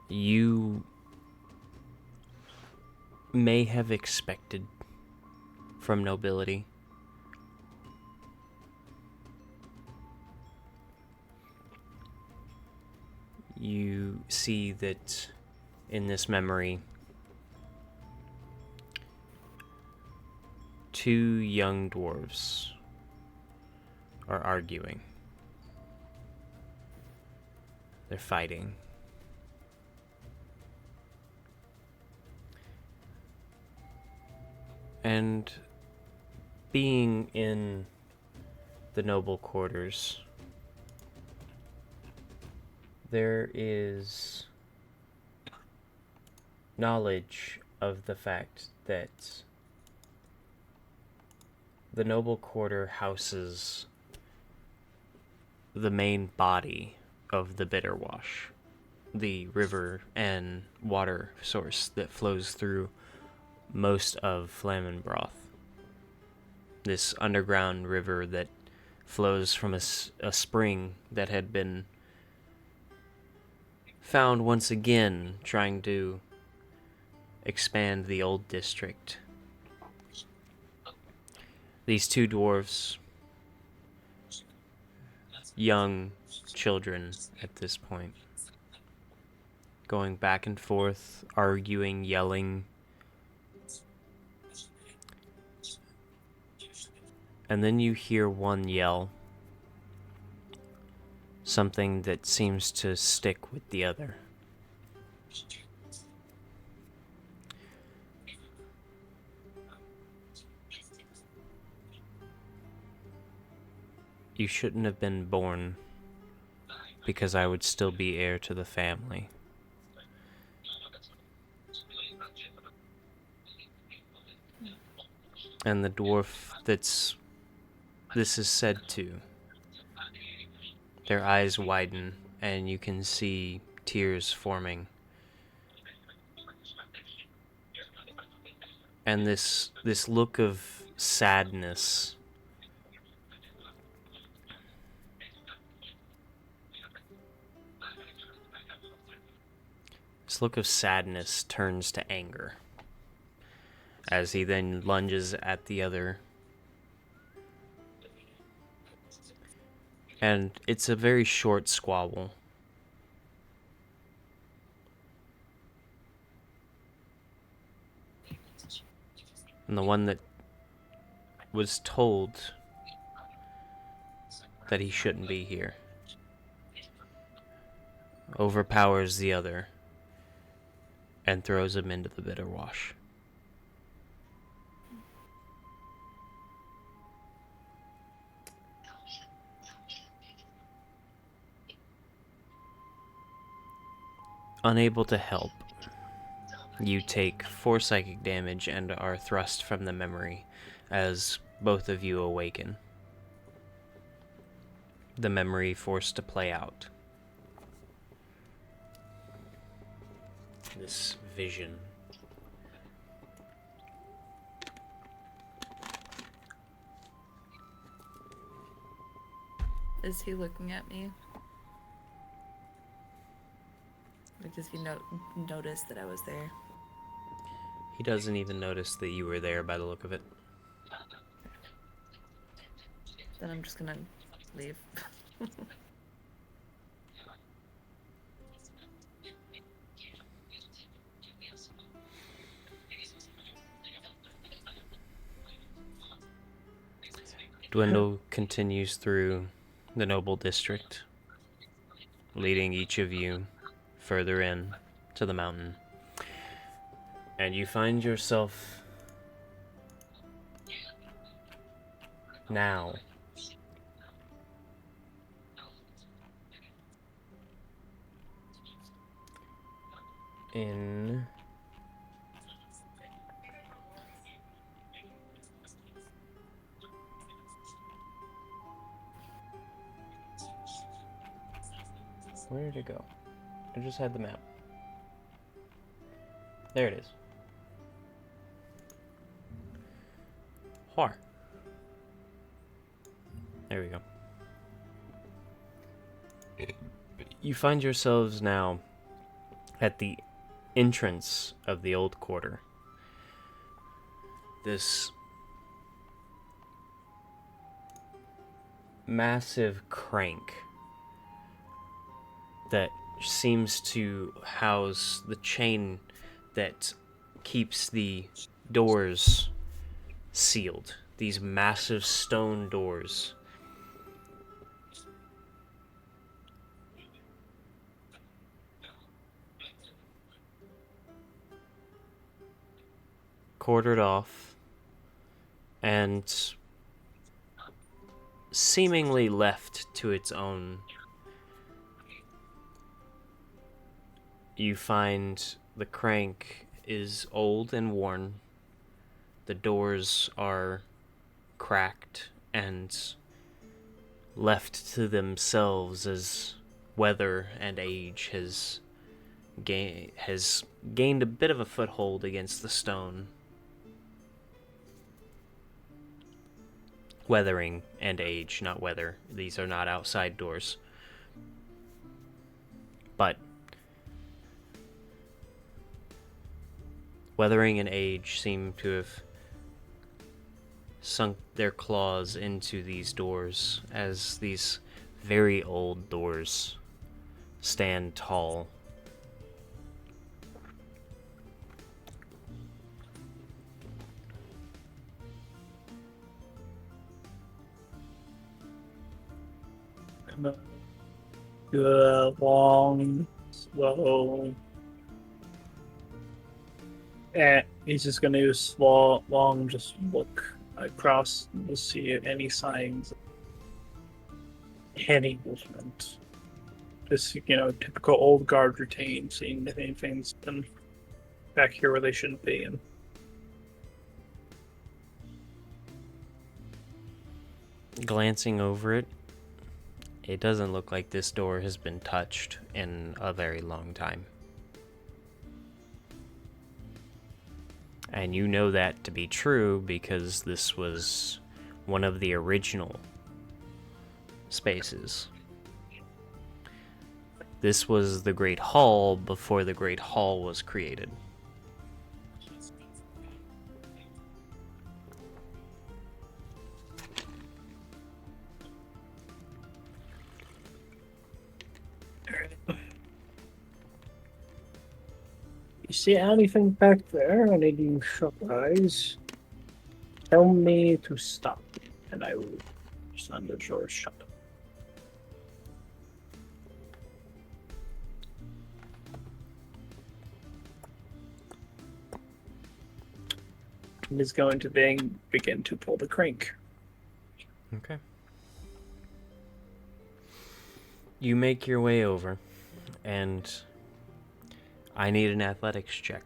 you may have expected from nobility. You see that in this memory, two young dwarves are arguing. They're fighting. And being in the noble quarters, there is knowledge of the fact that the noble quarter houses the main body of the Bitterwash, the river and water source that flows through most of Flammenbroth. This underground river that flows from a spring that had been found once again trying to expand the old district. These two dwarves, young children at this point, going back and forth, arguing, yelling. And then you hear one yell, something that seems to stick with the other. You shouldn't have been born, because I would still be heir to the family. And the dwarf this is said to, their eyes widen and you can see tears forming. And this look of sadness turns to anger as he then lunges at the other. And it's a very short squabble. And the one that was told that he shouldn't be here overpowers the other and throws him into the Bitterwash. Unable to help, you take 4 psychic damage and are thrust from the memory as both of you awaken. The memory forced to play out. This vision. Is he looking at me? Like, does he notice that I was there? He doesn't even notice that you were there by the look of it. Then I'm just gonna leave. Dwendal continues through the noble district, leading each of you further in to the mountain. And you find yourself now in Where did it go? I just had the map. There it is. Where? There we go. You find yourselves now at the entrance of the old quarter. This massive crank that seems to house the chain that keeps the doors sealed. These massive stone doors. Quartered off and seemingly left to its own. You find the crank is old and worn. The doors are cracked and left to themselves as weather and age has gained a bit of a foothold against the stone. Weathering and age, not weather. These are not outside doors. But weathering and age seem to have sunk their claws into these doors as these very old doors stand tall. Do a long, slow. He's just gonna do slow, long, just look across to see any signs of any movement. Just, typical old guard routine, seeing if anything's been back here where they shouldn't be. And Glancing over it, it doesn't look like this door has been touched in a very long time. And you know that to be true because this was one of the original spaces. This was the Great Hall before the Great Hall was created. you see anything back there? Any of you sharp eyes? Tell me to stop, and I will send the door shut. And is going to begin to pull the crank. Okay. You make your way over, and I need an athletics check.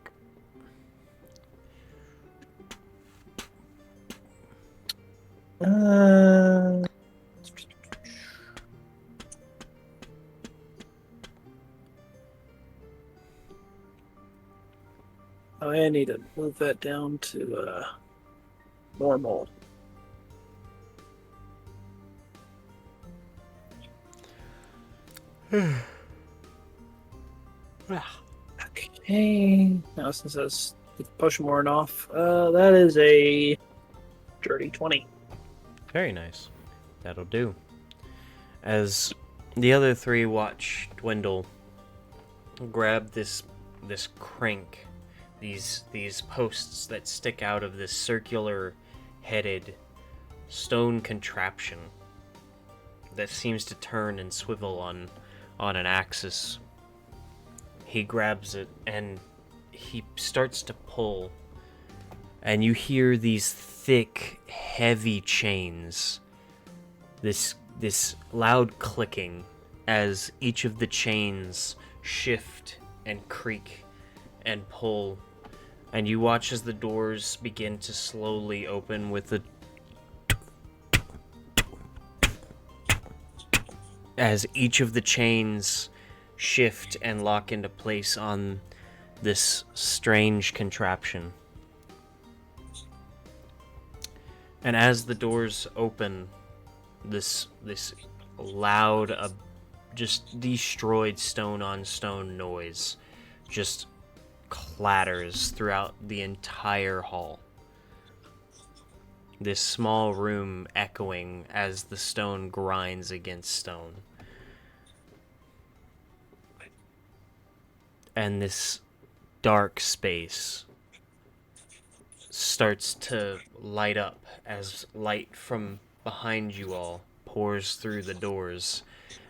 I need to move that down to normal. Okay. Now since that's the potion worn off, that is a dirty 20. Very nice. That'll do. As the other three watch Dwendal grab this crank, these posts that stick out of this circular headed stone contraption that seems to turn and swivel on an axis. He grabs it and he starts to pull, and you hear these thick, heavy chains. This loud clicking as each of the chains shift and creak and pull, and you watch as the doors begin to slowly open with a as each of the chains shift and lock into place on this strange contraption. And as the doors open, this loud, just destroyed stone on stone noise just clatters throughout the entire hall. This small room echoing as the stone grinds against stone. And this dark space starts to light up as light from behind you all pours through the doors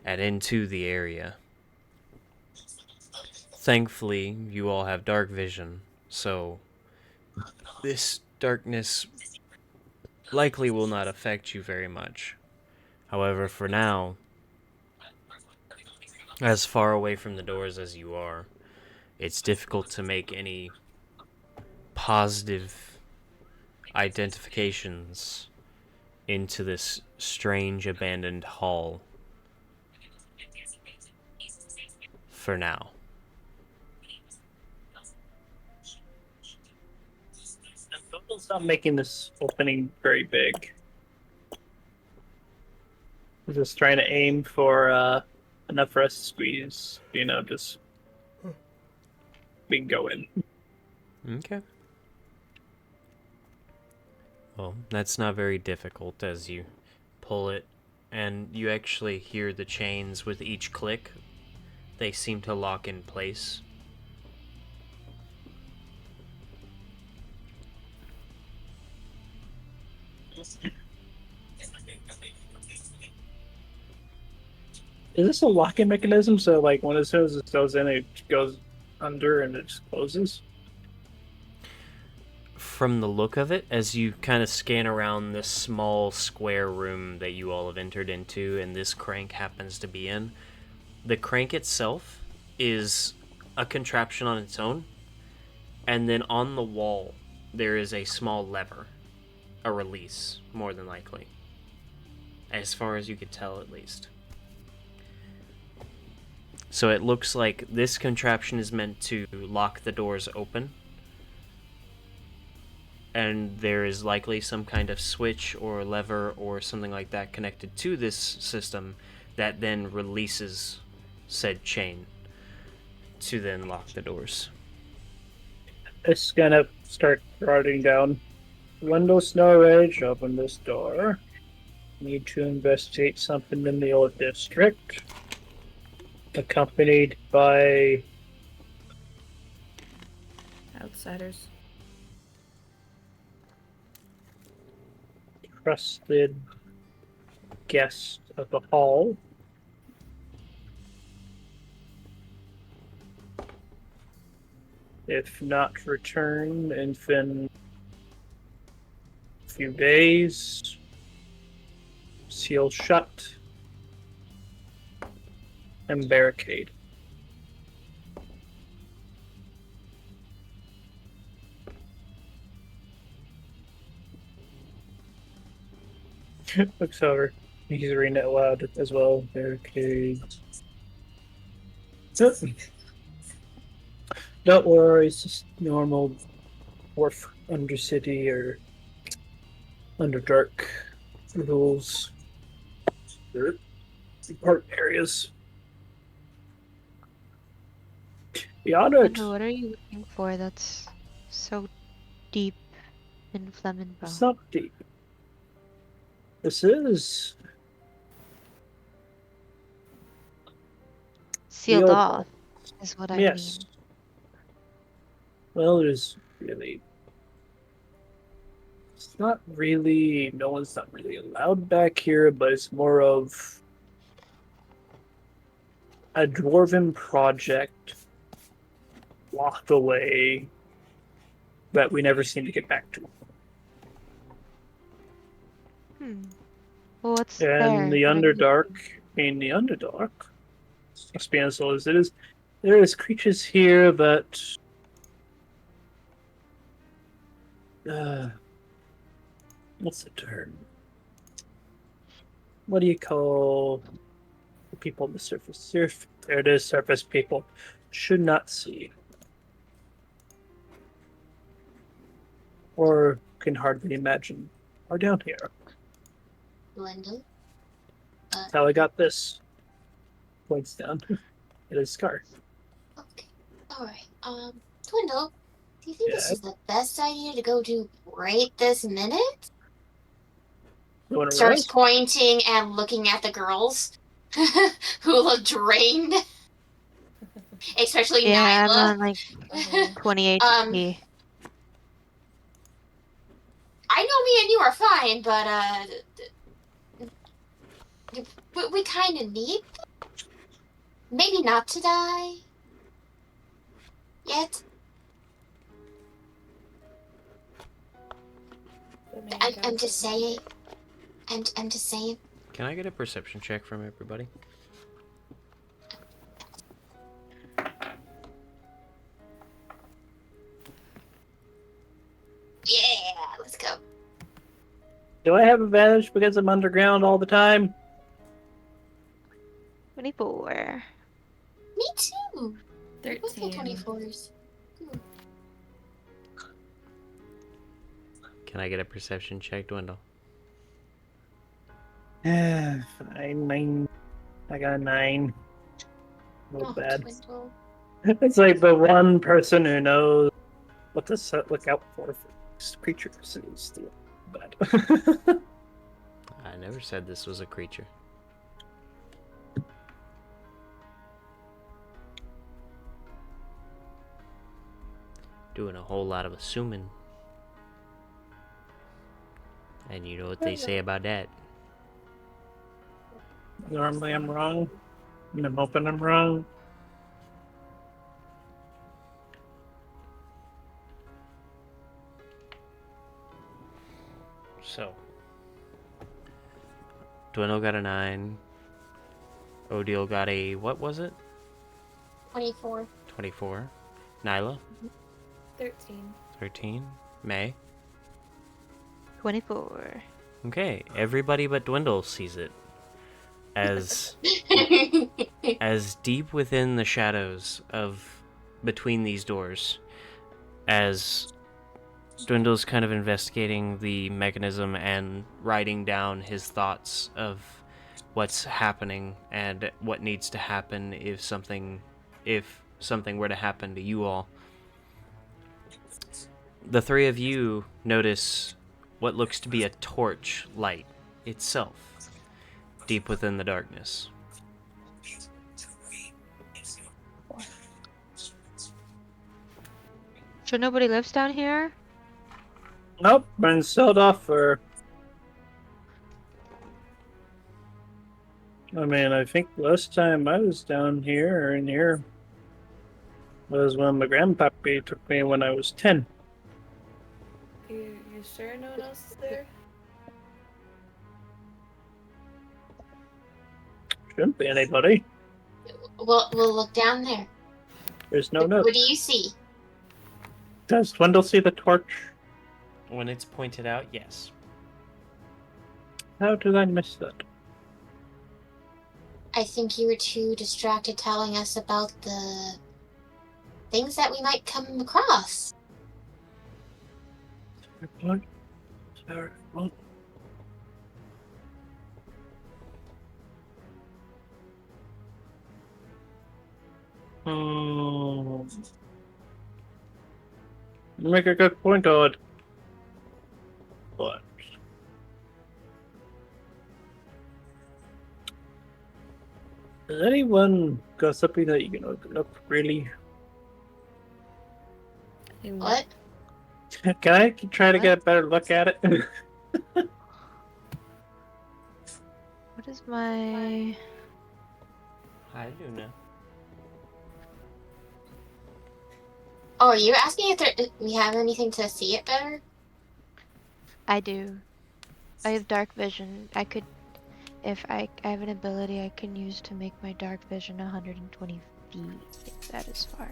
and into the area. Thankfully, you all have dark vision, so this darkness likely will not affect you very much. However, for now, as far away from the doors as you are, it's difficult to make any positive identifications into this strange abandoned hall for now. Dwendal's not making this opening very big. He's just trying to aim for enough for us to squeeze, just we can go in. Okay. Well, that's not very difficult as you pull it, and you actually hear the chains with each click. They seem to lock in place. Is this a locking mechanism? So, like, when as soon as it goes in, it goes under and it just closes? From the look of it, as you kind of scan around this small square room that you all have entered into, and this crank happens to be in, the crank itself is a contraption on its own, and then on the wall, there is a small lever. A release, more than likely. As far as you could tell, at least. So it looks like this contraption is meant to lock the doors open. And there is likely some kind of switch or lever or something like that connected to this system that then releases said chain to then lock the doors. It's gonna start writing down. Wendell Snowridge, open this door. Need to investigate something in the old district. Accompanied by Outsiders. trusted guest of the hall. If not returned within a few days, seal shut and barricade. Looks over. He's reading it aloud as well. Barricade. Don't worry, it's just normal wharf undercity or underdark rules. They're important areas. Beyond it, What are you looking for that's so deep in Flemenbow? it's not deep. This is Sealed sealed off, is what I yes. mean. Well, there's really. It's not really. No one's not really allowed back here, but it's more of a dwarven project locked away that we never seem to get back to. Well, what's there? And the What are you- Underdark, expansive as it is, there is creatures here that what's the term? What do you call the people on the surface? There it is, surface people should not see. Or can hardly imagine are down here. Dwendal. That's how I got this. Points down. It is scar. Okay. Alright. Dwendal, do you think this Yeah. is the best idea to go do right this minute? You want to Starts rest? pointing and looking at the girls who look drained. Especially Yeah, I'm Nyla. on like Uh-huh. 20 Um, HP. I know me and you are fine, but we kind of need maybe not to die yet. The main I'm just character. saying. I'm just saying. Can I get a perception check from everybody? Yeah, let's go. Do I have advantage because I'm underground all the time? 24. Me too. Both get 13. 24s. Can I get a perception check, Dwendal? Fine, 9. I got a 9. Not Oh, bad. Dwendal. It's like the one person who knows what to look out for creatures is still bad. I never said this was a creature. Doing a whole lot of assuming. And you know what they say about that. Normally I'm wrong. And I'm hoping I'm wrong. So, Dwendal got a 9. Odile got a, what was it? 24. 24. Nyla? 13. 13. May? 24. Okay, everybody but Dwendal sees it. As deep within the shadows of between these doors, as Dwendal's kind of investigating the mechanism and writing down his thoughts of what's happening and what needs to happen if something were to happen to you all. The three of you notice what looks to be a torch light itself deep within the darkness. Sure nobody lives down here? Nope, been sold off for. I mean, I think last time I was down here or in here was when my grandpappy took me when I was 10. You sure no one else is there? Shouldn't be anybody. We'll look down there. There's no note. What do you see? Does Dwendal see the torch? When it's pointed out, yes. How did I miss that? I think you were too distracted telling us about the things that we might come across. What? Sorry. Well, make a good point, Odd. But is anyone got something that you can open up really? What? Can I try to get a better look at it? What is my... Hi, Luna. Oh, are you asking if we have anything to see it better? I do. I have dark vision. I could... If I have an ability I can use to make my dark vision 120 feet, if that is far.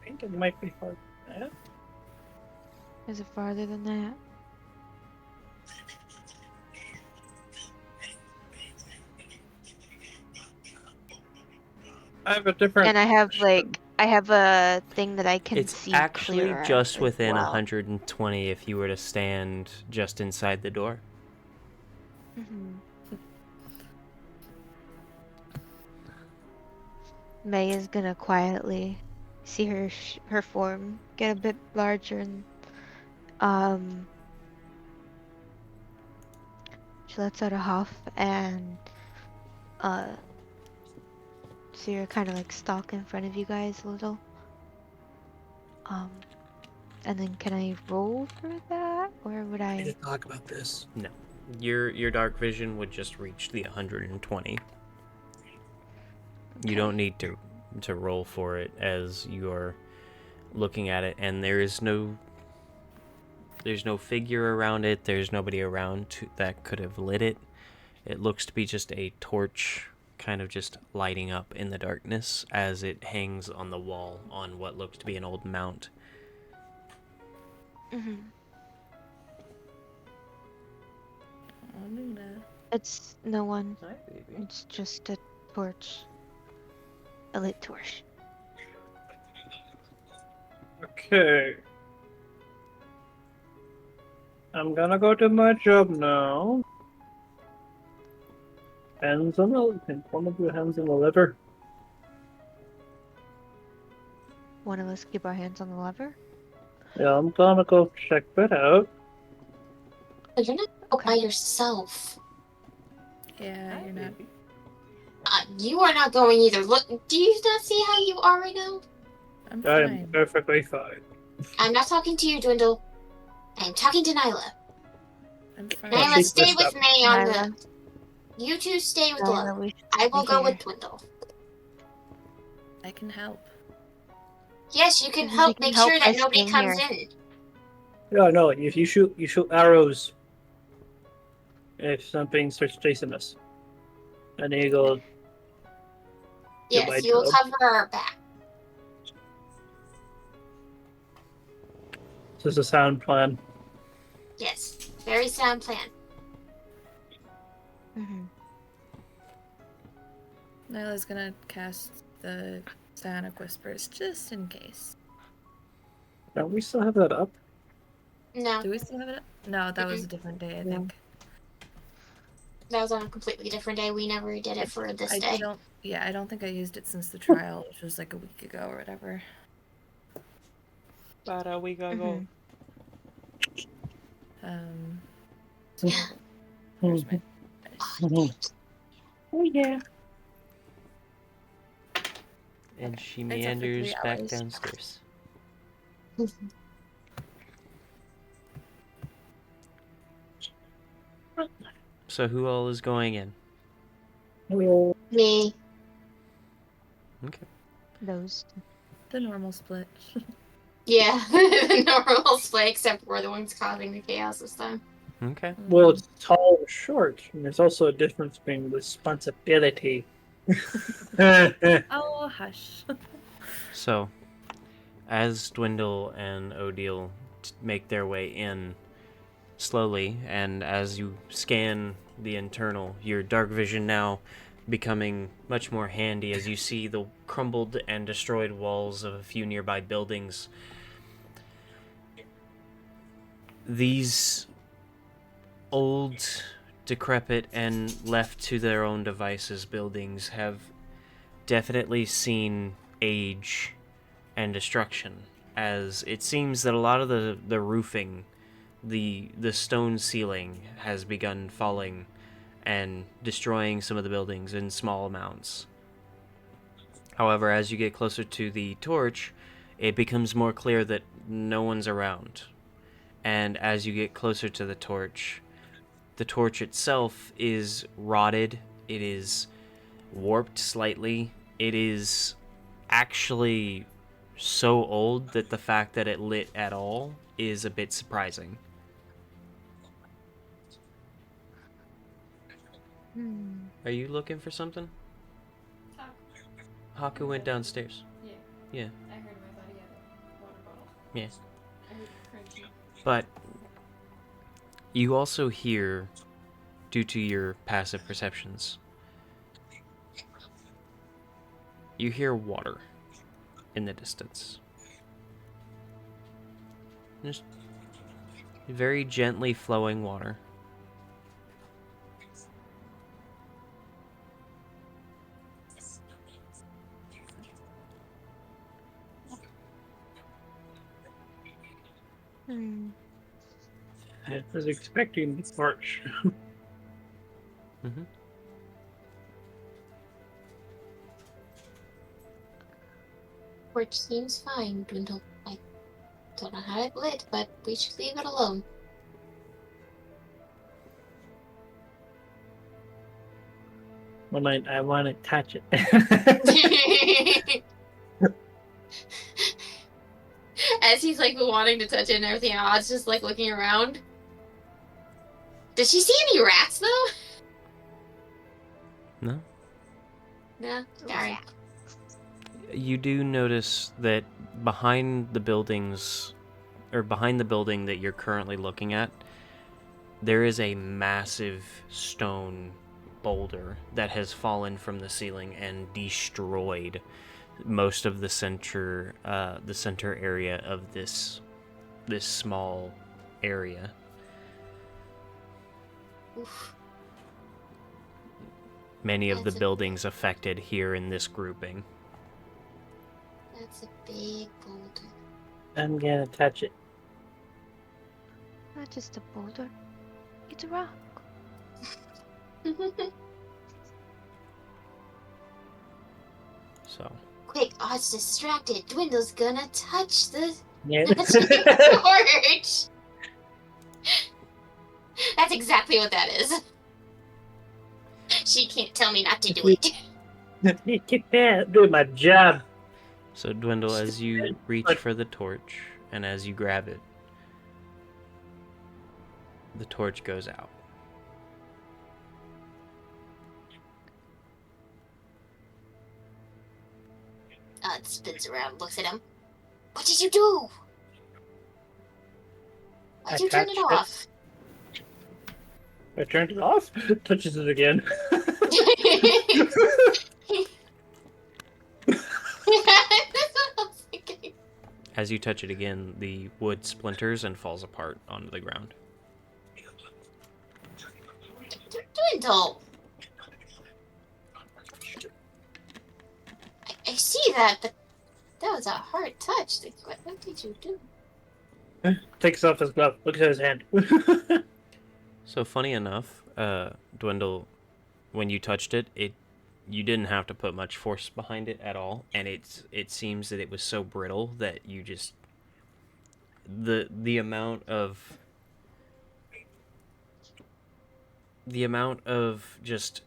I think it might be hard. Yeah. Is it farther than that? I have a different. And I have question. I have a thing that I can It's see actually clearer just as within well. 120 if you were to stand just inside the door. Mm-hmm. May is gonna quietly see her form get a bit larger, and she lets out a huff and see her kind of like stalk in front of you guys a little. And then can I roll for that, or would We I? need to talk about this. No. Your dark vision would just reach the 120. You don't need to roll for it as you're looking at it, and there's no figure around it. There's nobody around that could have lit it. It looks to be just a torch kind of just lighting up in the darkness as it hangs on the wall on what looks to be an old mount. Mm-hmm. Oh, Luna. It's no one. Hi, baby. It's just a torch. A lit torch. Okay. I'm gonna go to my job now. Hands on the. Can one of you hands on the lever? One of us keep our hands on the lever. Yeah, I'm gonna go check that out. But you're not go by Okay. yourself. Yeah, Hi, you're not. baby. You are not going either. Look, do you not see how you are right now? I'm I am fine. perfectly fine. I'm not talking to you, Dwindle. I'm talking to Nyla. I'm fine. Well, Nyla, she's stay messed with up. me on Nyla. the. You two stay with Nyla, Love. we I will should go be with here. Dwindle. I can help. Yes, you can We help can make help sure by that nobody staying comes here. in. Yeah, no. If you shoot arrows. If something starts chasing us, and then you go. To my Yes, you will job. cover our back. This is a sound plan. Yes, very sound plan. Mm-hmm. Nyla's gonna cast the Psionic Whispers just in case. Don't we still have that up? No, Do we still have it? No, that was a different day, I Yeah. think. that was on a completely different day. We never did it for this I day. don't think I used it since the trial, which was like a week ago or whatever. About a week ago. So where's my Oh yeah. And Okay. she It's up for meanders 3 back hours. downstairs. So who all is going in? Me. Okay. Those. The normal split. Yeah, the normal split, except we're the ones causing the chaos this time. Okay. Well, it's tall or short, and there's also a difference between responsibility. Oh, hush. So, as Dwendal and Odile make their way in slowly, and as you scan the internal, your dark vision now becoming much more handy as you see the crumbled and destroyed walls of a few nearby buildings. These old, decrepit, and left to their own devices buildings have definitely seen age and destruction, as it seems that a lot of the roofing, the stone ceiling has begun falling and destroying some of the buildings in small amounts. However, as you get closer to the torch, it becomes more clear that no one's around. And as you get closer to the torch itself is rotted, it is warped slightly, it is actually so old that the fact that it lit at all is a bit surprising. Are you looking for something? Haku went downstairs. Yeah. Yeah. I heard him. I thought he had a water bottle. Yeah. I heard crunchy. But you also hear, due to your passive perceptions, you hear water in the distance. Just very gently flowing water. I was expecting March. Mm-hmm. Which seems fine, Dwindle. I don't know how it lit, but we should leave it alone. One night I want to touch it. As he's like wanting to touch it and everything, Odd's just like looking around. Does she see any rats though? No? No? Darn. You do notice that behind the buildings, or behind the building that you're currently looking at, there is a massive stone boulder that has fallen from the ceiling and destroyed most of the center area of this small area. Oof. Many of the That's a- buildings affected here in this grouping. That's a big boulder. I'm gonna touch it. Not just a boulder. It's a rock. So, Quick, Odd's distracted. Dwindle's gonna touch the Yeah. torch. That's exactly what that is. She can't tell me not to do it. Get that. I'm doing my job. so Dwendal, as you reach for the torch and as you grab it, the torch goes out. Odd spins around, looks at him. What did you do? Why'd I you turn it touched it. off? I turned it off. Touches it again. That's what I was thinking. As you touch it again, the wood splinters and falls apart onto the ground. Dwindle. I see that, but that was a hard touch. What did you do? Takes off his glove. Look at his hand. So funny enough, Dwendal, when you touched it, you didn't have to put much force behind it at all, and it seems that it was so brittle that you just the amount of just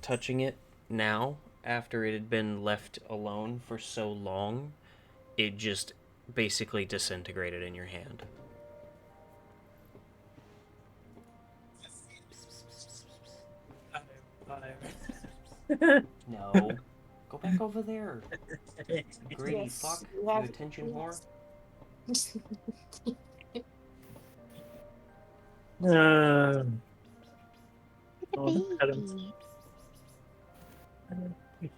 touching it now after it had been left alone for so long, it just basically disintegrated in your hand. No. Go back over there. Greedy Yes, fuck. you You have- attention whore. Oh, look at him. Baby.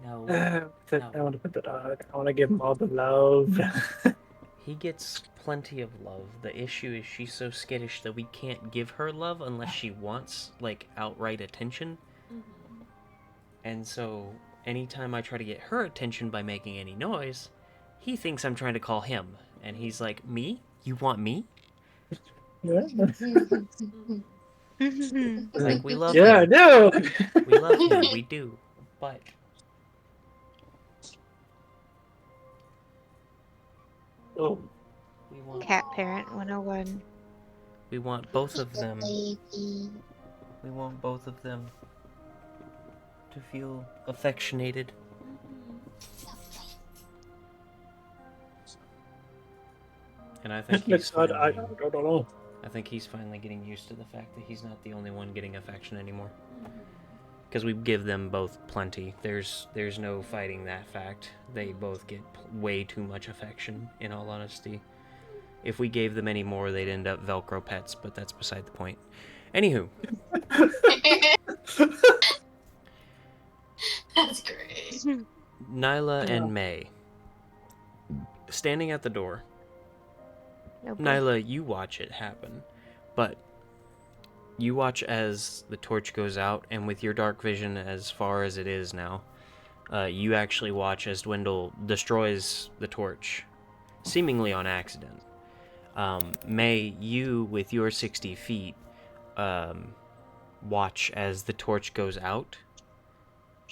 No. I want to put the dog. I want to give him all the love. He gets plenty of love. The issue is she's so skittish that we can't give her love unless she wants, like, outright attention. Mm-hmm. And so, anytime I try to get her attention by making any noise, he thinks I'm trying to call him. And he's like, me? You want me? Yeah, Like, we love yeah, him. no. We love him. We do. But Oh, we want Cat parent 101. we want both of them. Baby. We want both of them to feel affectionated. And I think he's next side. I finally, don't know. I think he's finally getting used to the fact that he's not the only one getting affection anymore. Because we give them both plenty. There's no fighting that fact. They both get way too much affection, in all honesty. If we gave them any more, they'd end up Velcro pets, but that's beside the point. Anywho, That's great. Nyla and May standing at the door. Oh boy. Nyla, you watch it happen, but you watch as the torch goes out, and with your dark vision as far as it is now, you actually watch as Dwendal destroys the torch, seemingly on accident. May, you, with your 60 feet, watch as the torch goes out,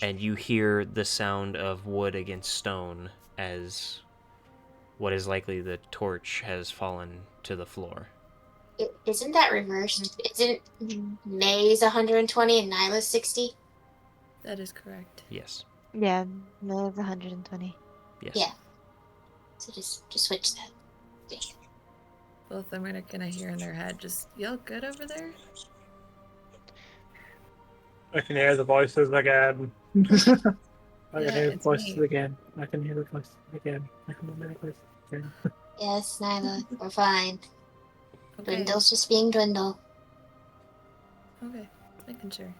and you hear the sound of wood against stone as what is likely the torch has fallen to the floor. Isn't that reversed? Isn't May's 120 and Nyla's 60? That is correct. Yes. Yeah, May is 120. Yes. Yeah. So just switch that. Yeah. Both of them are gonna hear in their head, just yell good over there. I can hear the voices again. I can Yeah, hear the it's voices me. again. I can hear the voices again. I can hear the voices again. Yes, Nyla, we're fine. Okay. Dwindle's just being Dwindle. Okay. Making sure.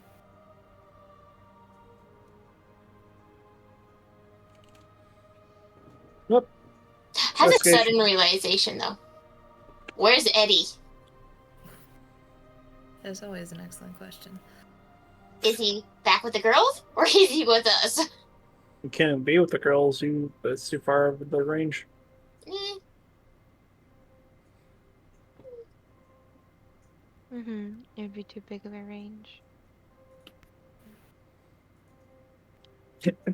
Yep. Has a Investigation. sudden realization though. Where's Eddie? That's always an excellent question. Is he back with the girls or is he with us? You can't be with the girls. That's too far of the range. Eh, It'd be too big of a range.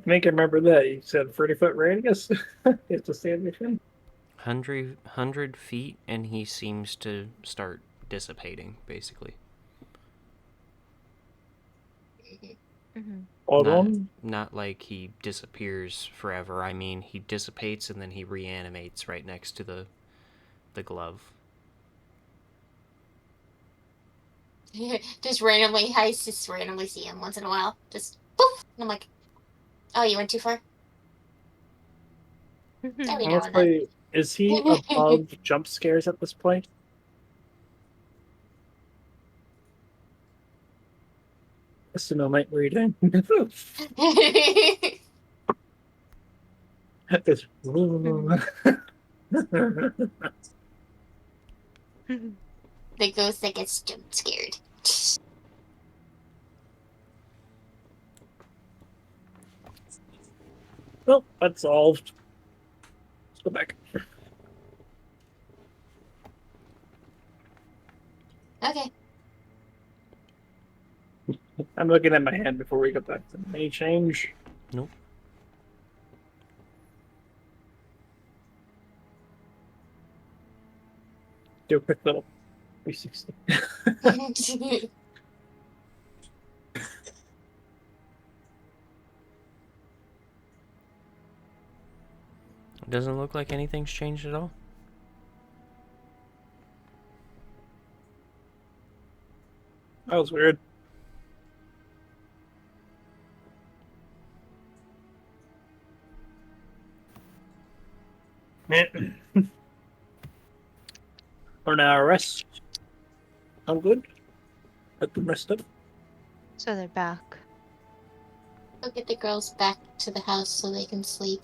Make him remember that. You said 30-foot radius. You have to stand between. 100 feet, and he seems to start dissipating, basically. Odd Not, one. not like he disappears forever. I mean, he dissipates and then he reanimates right next to the glove. just randomly, I just randomly see him once in a while. Just poof! And I'm like, oh, you went too far? Every now and then. Honestly, is he above jump scares at this point? Just to know night reading. It's- The ghost that gets jump scared. Well, that's solved. Let's go back. Okay. I'm looking at my hand before we go back. Any change? Nope. Do a quick little 360. It doesn't look like anything's changed at all. That was weird. For now, rest. I'm good. Let them rest up. So they're back. Go get the girls back to the house so they can sleep.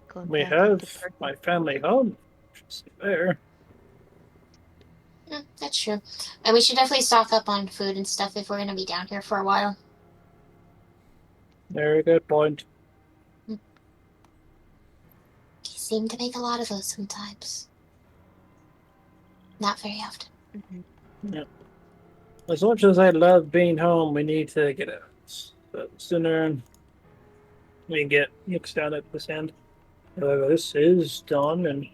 Go We back into have the- my family home. Just there. Yeah, that's true. And we should definitely stock up on food and stuff if we're going to be down here for a while. Very good point. You seem to make a lot of those sometimes. Not very often. As much as I love being home, we need to get out. So sooner we can get looks down at this end. However, this is done and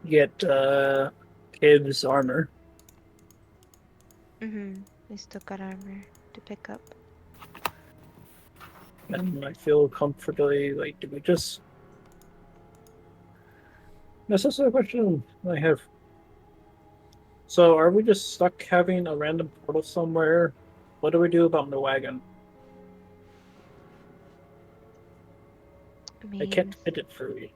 get Kib's armor. They still got armor to pick up. And I feel comfortably like, do we just... That's also a question I have. So are we just stuck having a random portal somewhere? What do we do about the wagon? I mean, I can't fit it through. It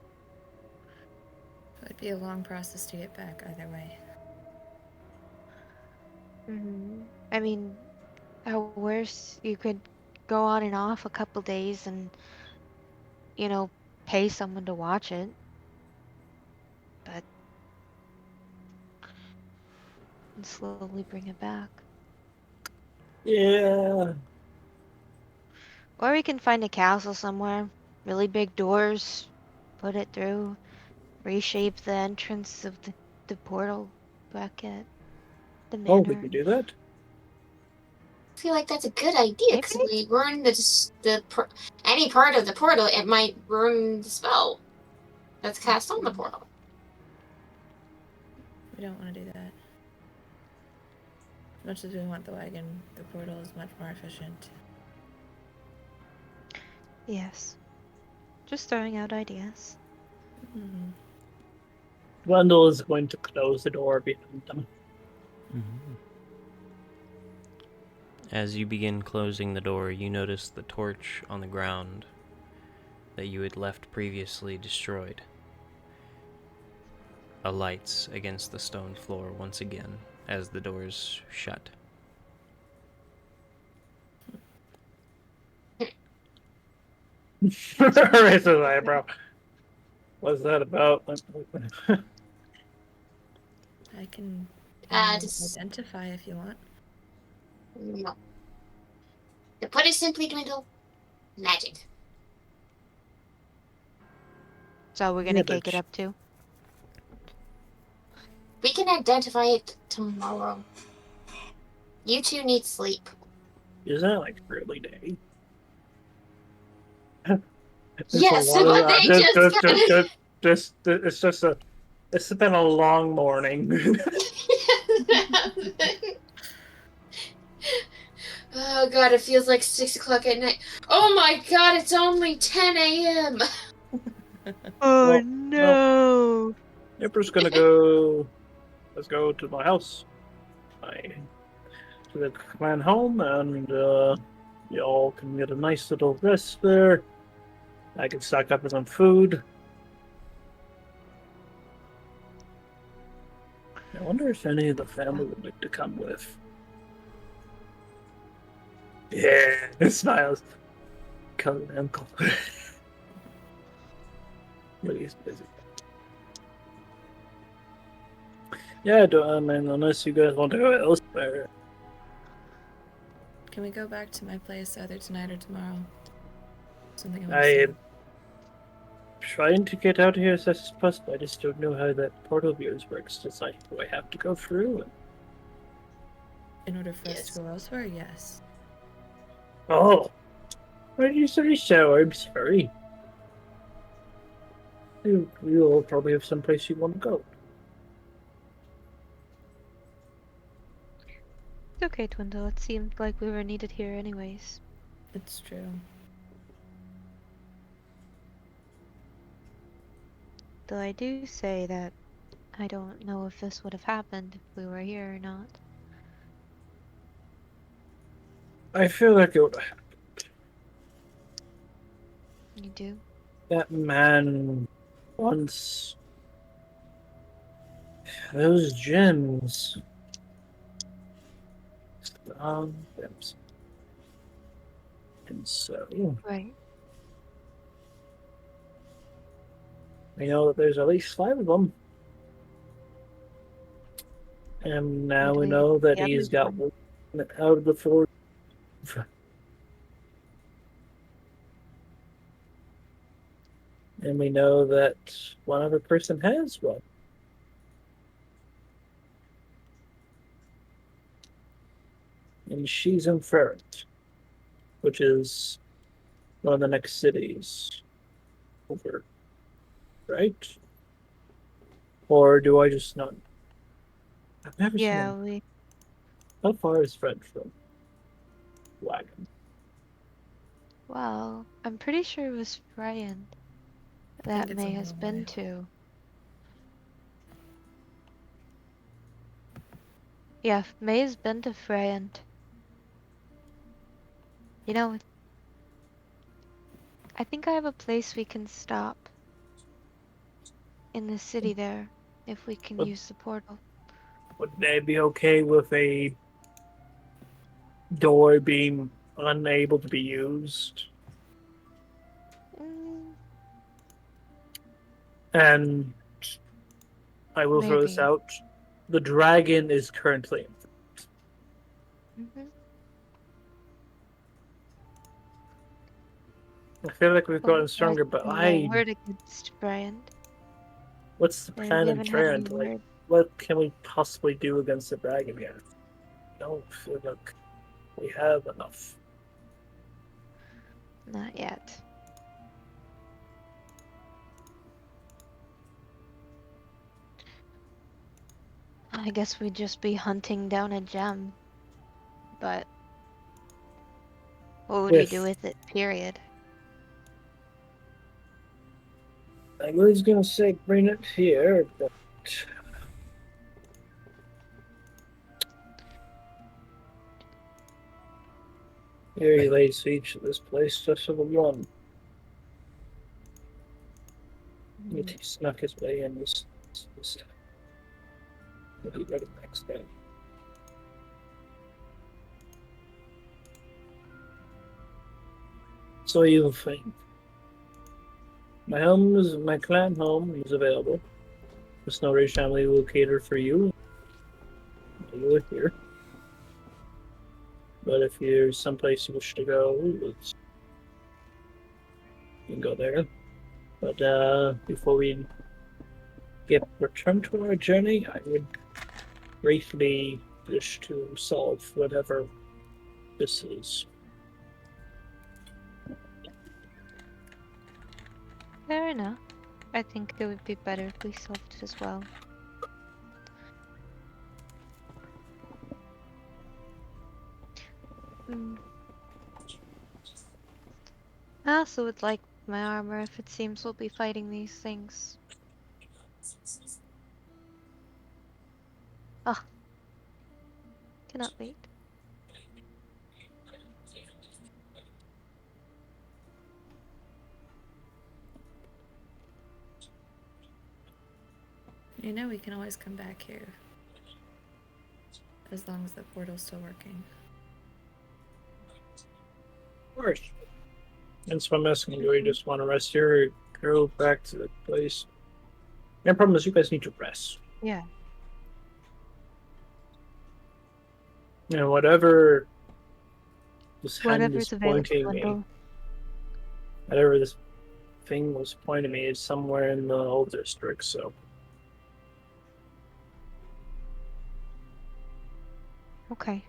would be a long process to get back either way. I mean, at worst, you could go on and off a couple days and, you know, pay someone to watch it. But and slowly bring it back. Yeah. Or we can find a castle somewhere, really big doors, put it through, reshape the entrance of the portal back at the Oh, we manor. could do that. I feel like that's a good idea because Maybe? we ruin any part of the portal. It might ruin the spell that's cast on the portal. We don't want to do that. As much as we want the wagon, the portal is much more efficient. Yes. Just throwing out ideas. Mm-hmm. Dwendal is going to close the door behind them. As you begin closing the door, you notice the torch on the ground that you had left previously destroyed alights against the stone floor once again as the doors shut. Raises his eyebrow. What's that about? I can Just identify if you want. no. To put it simply, Dwindle, magic. So we're gonna cake it up too. We can identify it tomorrow. You two need sleep. Is that like early day? Yes, but they it's been a long morning. Oh god, it feels like 6 o'clock at night. Oh my god, it's only 10 a.m. Oh Well, no! Emperor's gonna go. Let's go to my house. To the clan home, and y'all can get a nice little rest there. I can stock up on some food. I wonder if any of the family would like to come with. Yeah, it smiles. Cousin uncle. But he's busy. Yeah, I mean, unless you guys want to go elsewhere. Can we go back to my place either tonight or tomorrow? Something I I want am trying to get out of here as fast as possible. I just don't know how that portal of yours works. It's like, do I have to go through? in order for us Yes. to go elsewhere. Yes. Oh, why did you say so? I'm sorry. You'll probably have some place you want to go. It's okay, Dwindle. It seemed like we were needed here anyways. It's true. Though I do say that I don't know if this would have happened if we were here or not. I feel like it would have happened. You do? That man wants those gems. Them. And so Right. we know that there's at least 5 of them. And now Would we we- know that the he's others got one. one out of the 4. And we know that one other person has one. And she's in Ferret, which is one of the next cities over. Right? Or do I just not? I've never seen Yeah, them. we. How far is Fred from Wagon? Well, I'm pretty sure it was Brian I that think it's a May has little been way. to. Yeah, May has been to Freyant. You know, I think I have a place we can stop in the city there if we can But- use the portal. Would they be okay with a door being unable to be used. Mm, And I will throw this maybe. out. The dragon is currently. Mm-hmm. I feel like we've Well, gotten stronger, but no word against Brian. what's the We plan in haven't had any Trent? Like, word. what can we possibly do against the dragon yet? I don't feel like we have enough. Not yet. I guess we'd just be hunting down a gem. But what would we do with it, period? I was gonna say bring it here, but here he lays siege to this place just for the one. He snuck his way in this he'll be ready next day. So you think my clan home is available. The Snow Rage family will cater for you. You live here. But if there's someplace you wish to go, you can go there. But before we return to our journey, I would briefly wish to solve whatever this is. Fair enough. I think it would be better if we solved it as well. Mm. I also would like my armor if it seems we'll be fighting these things. Ah, cannot wait. You know we can always come back here. As long as the portal's still working. Of course. That's why I'm asking you. You just want to rest here, or go back to the place. My problem is you guys need to rest. Yeah. And whatever this hand is Whatever's available, pointing me, Dwendal. whatever this thing was pointing me is somewhere in the old district, so. Okay.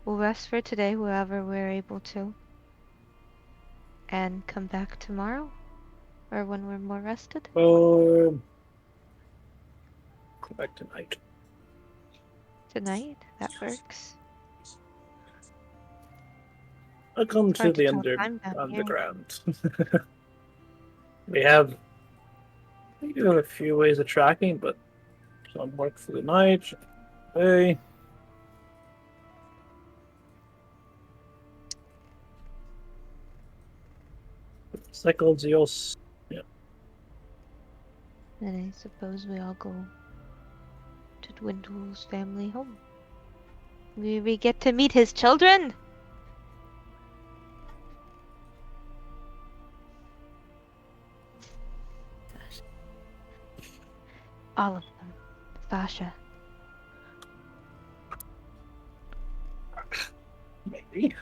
We'll rest for today wherever we're able to. And come back tomorrow? Or when we're more rested? Go back tonight. Tonight? That works. I'll come It's to hard to the tell time down here. underground. We have a few ways of tracking, but some work for the night, day. Cycles, you'll. Yeah. Then I suppose we all go to Dwendal's family home. We get to meet his children! All of them. Fasha. Maybe.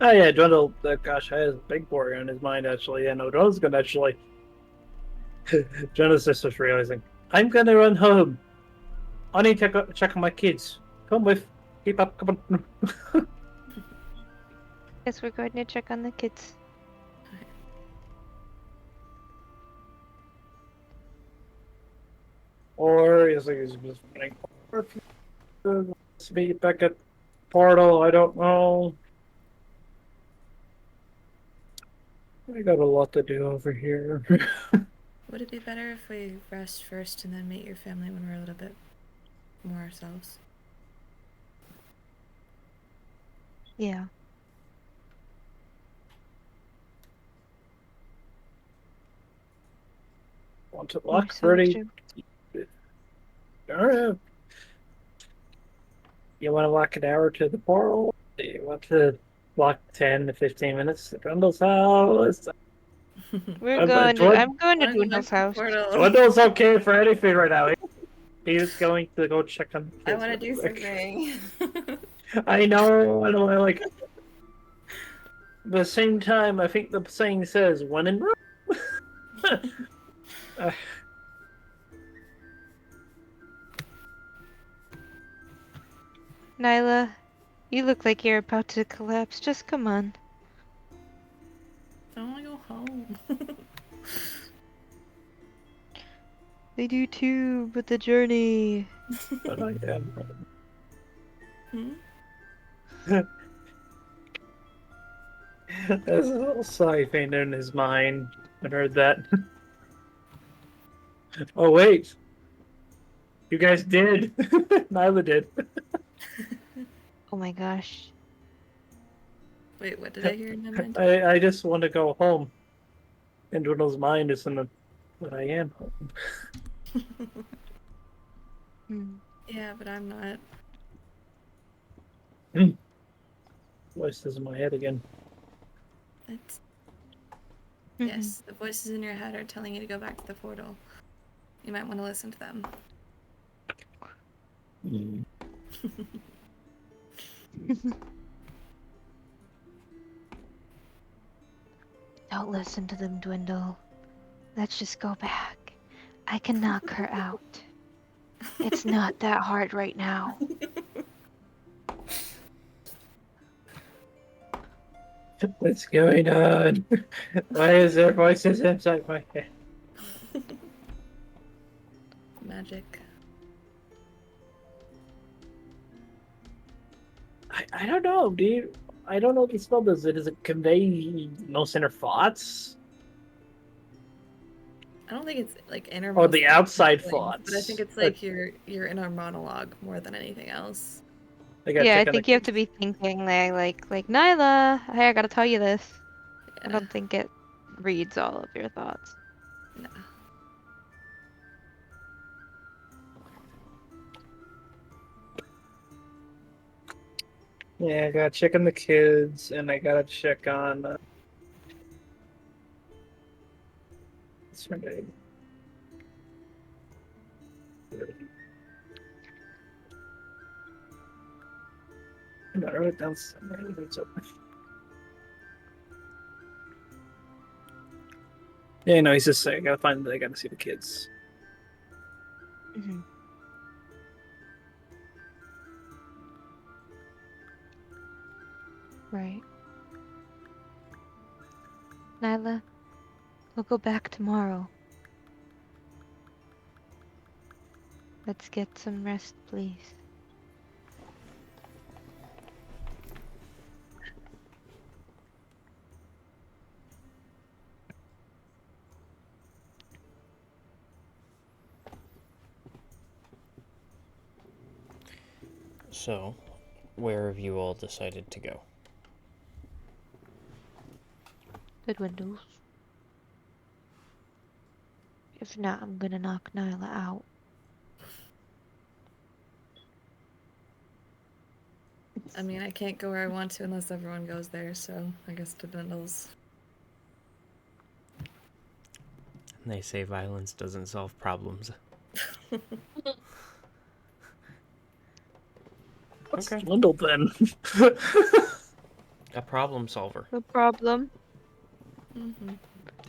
Oh yeah, Dwendal. Gosh, I has a big warrior in his mind actually. Yeah, no, Dwendal's gonna actually. Dwendal's just was realizing I'm gonna run home. I need to check on my kids. Come with. Keep up. Come on. Guess we're going to check on the kids. Or he's like he's just running. Let's meet back at portal. I don't know. We got a lot to do over here. Would it be better if we rest first and then meet your family when we're a little bit more ourselves? Yeah. Want to More lock ready? soldier. Alright. You want to walk an hour to the portal? Do you want to walk 10 to 15 minutes to Grundle's house? We're But going to. Dwend- I'm going to Wanna go back Dwindle's to the house. portal. Dwindle's okay for anything right now. He's going to go check on the I kids. want to do real quick. something. I know. I know. I like. At the same time, I think the saying says, "When in Rome." uh, Nyla, you look like you're about to collapse. Just come on. I want to go home. They do too, but the journey. but I am. Hmm? There's a little sigh faint in his mind. I heard that. Oh wait, you guys did. Nyla did. Oh my gosh. Wait, what did I hear in my mind? I just want to go home. And Dwindle's mind is in the, but I am home. Hmm. Yeah, but I'm not. Voices in my head again. It's... Mhm. Yes, the voices in your head are telling you to go back to the portal. You might want to listen to them. Don't listen to them, Dwindle. Let's just go back. I can knock her out. It's not that hard right now. What's going on? Why is there voices inside my head? Magic. I don't know, dude. I don't know what the spell does. Does it convey most inner thoughts? I don't think it's like inner. Or the outside feelings, thoughts? but I think it's like your inner monologue more than anything else. I gotta Yeah, I check on think the you have to be thinking like Nyla, hey, I gotta tell you this. I Yeah. don't think it reads all of your thoughts. No. Yeah, I gotta check on the kids, and I gotta check on. What's her name? I wrote it down somewhere. It's open. Yeah, no, he's just saying, I gotta find. I gotta see the kids. Hmm. Right. Nyla, we'll go back tomorrow. Let's get some rest, please. So, where have you all decided to go? The Dwindles. If not, I'm gonna knock Nyla out. I mean, I can't go where I want to unless everyone goes there, so I guess to Dwendal's. They say violence doesn't solve problems. What's Okay. Dwindle then? A problem solver. No problem. Mm-hmm.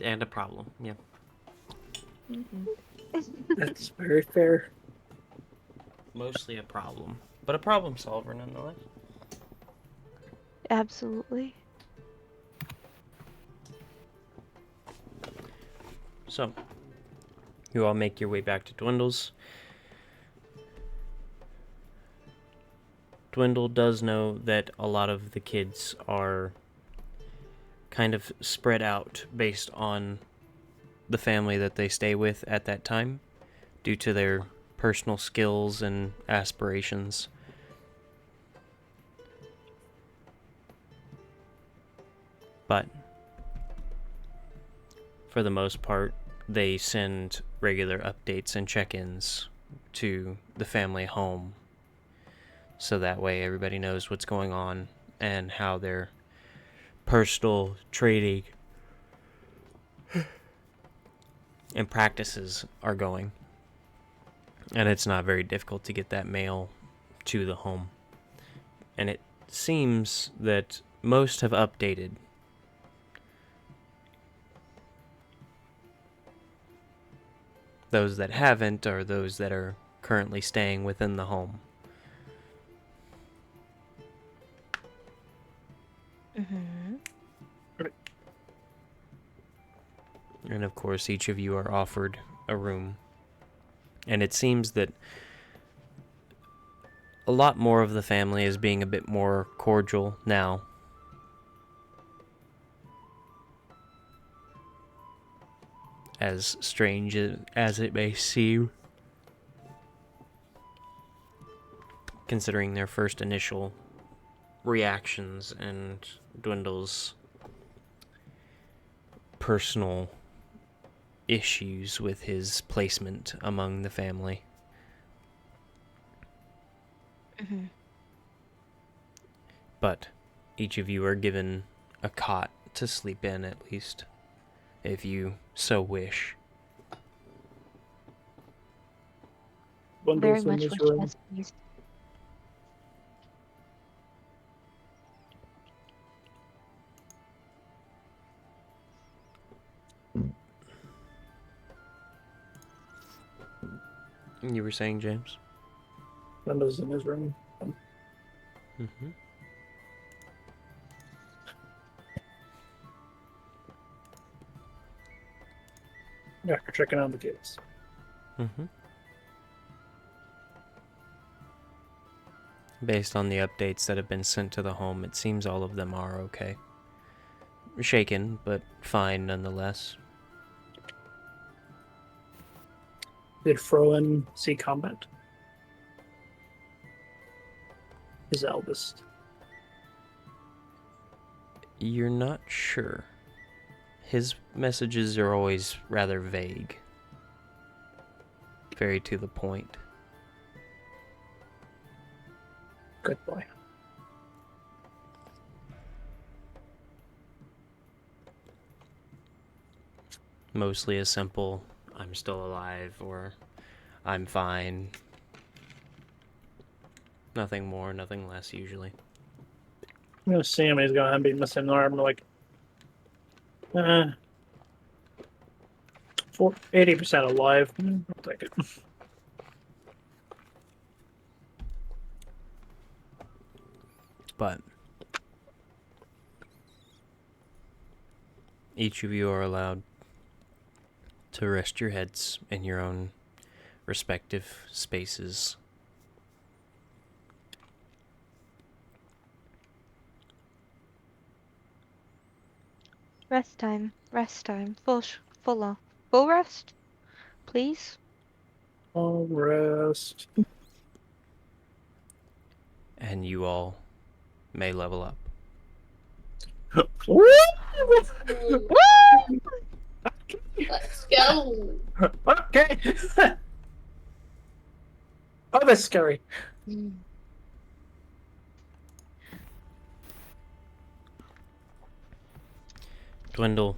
And a problem, yeah. Mm-hmm. That's very fair. Mostly a problem. But a problem solver nonetheless. Absolutely. So, you all make your way back to Dwindle's. Dwindle does know that a lot of the kids are kind of spread out based on the family that they stay with at that time, due to their personal skills and aspirations. But for the most part, they send regular updates and check-ins to the family home, so that way everybody knows what's going on and how their personal training and practices are going. And it's not very difficult to get that mail to the home. And it seems that most have updated. Those that haven't are those that are currently staying within the home. Mm-hmm. And of course, each of you are offered a room. And it seems that a lot more of the family is being a bit more cordial now. As strange as it may seem, considering their first initial reactions and Dwendal's personal issues with his placement among the family. Mm-hmm. But each of you are given a cot to sleep in, at least, if you so wish. Very Bundles in much this wish, room. yes, please. You were saying, James? Bundles in his room. Mm-hmm. Yeah, you're checking on the kids. Mm-hmm. Based on the updates that have been sent to the home, it seems all of them are okay. Shaken, but fine nonetheless. Did Froen see combat? His eldest. You're not sure. His messages are always rather vague. Very to the point. Good boy. Mostly a simple, I'm still alive, or I'm fine. Nothing more, nothing less, usually. I'm gonna see him. He's gonna be missing an arm. Like, 80% alive. I'll take it. But each of you are allowed to rest your heads in your own respective spaces. Rest time. Rest time. Full rest, please. I'll rest. And you all may level up. Let's go. Okay. Oh, that's scary. Dwendal,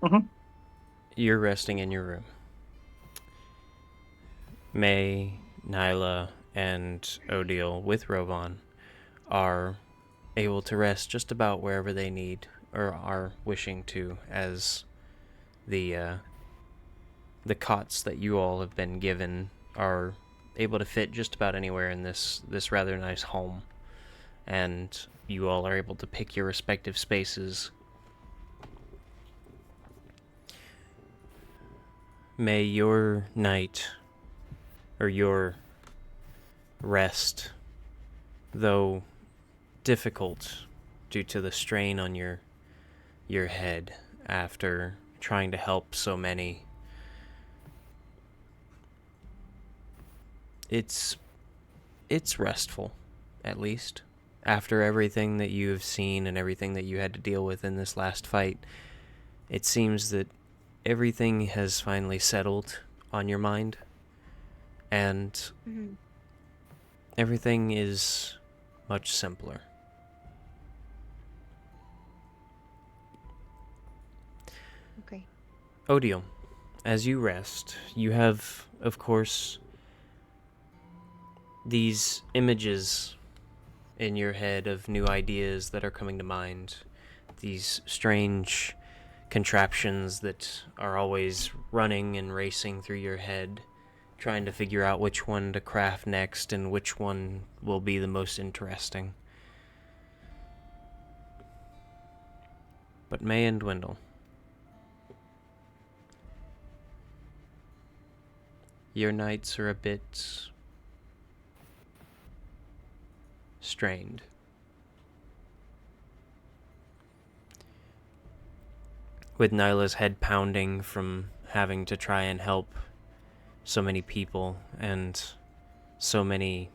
Mhm. you're resting in your room. May, Nyla, and Odile with Rovan are able to rest just about wherever they need or are wishing to, as the cots that you all have been given are able to fit just about anywhere in this rather nice home, and you all are able to pick your respective spaces. May your night, or your rest, though difficult due to the strain on your head after trying to help so many, it's restful, at least. After everything that you have seen and everything that you had to deal with in this last fight, it seems that everything has finally settled on your mind, and Mhm. everything is much simpler. Okay. Odiel, as you rest, you have, of course, these images in your head of new ideas that are coming to mind. These strange contraptions that are always running and racing through your head, trying to figure out which one to craft next and which one will be the most interesting. But May and Dwendal, your nights are a bit strained. With Nyla's head pounding from having to try and help so many people, and so many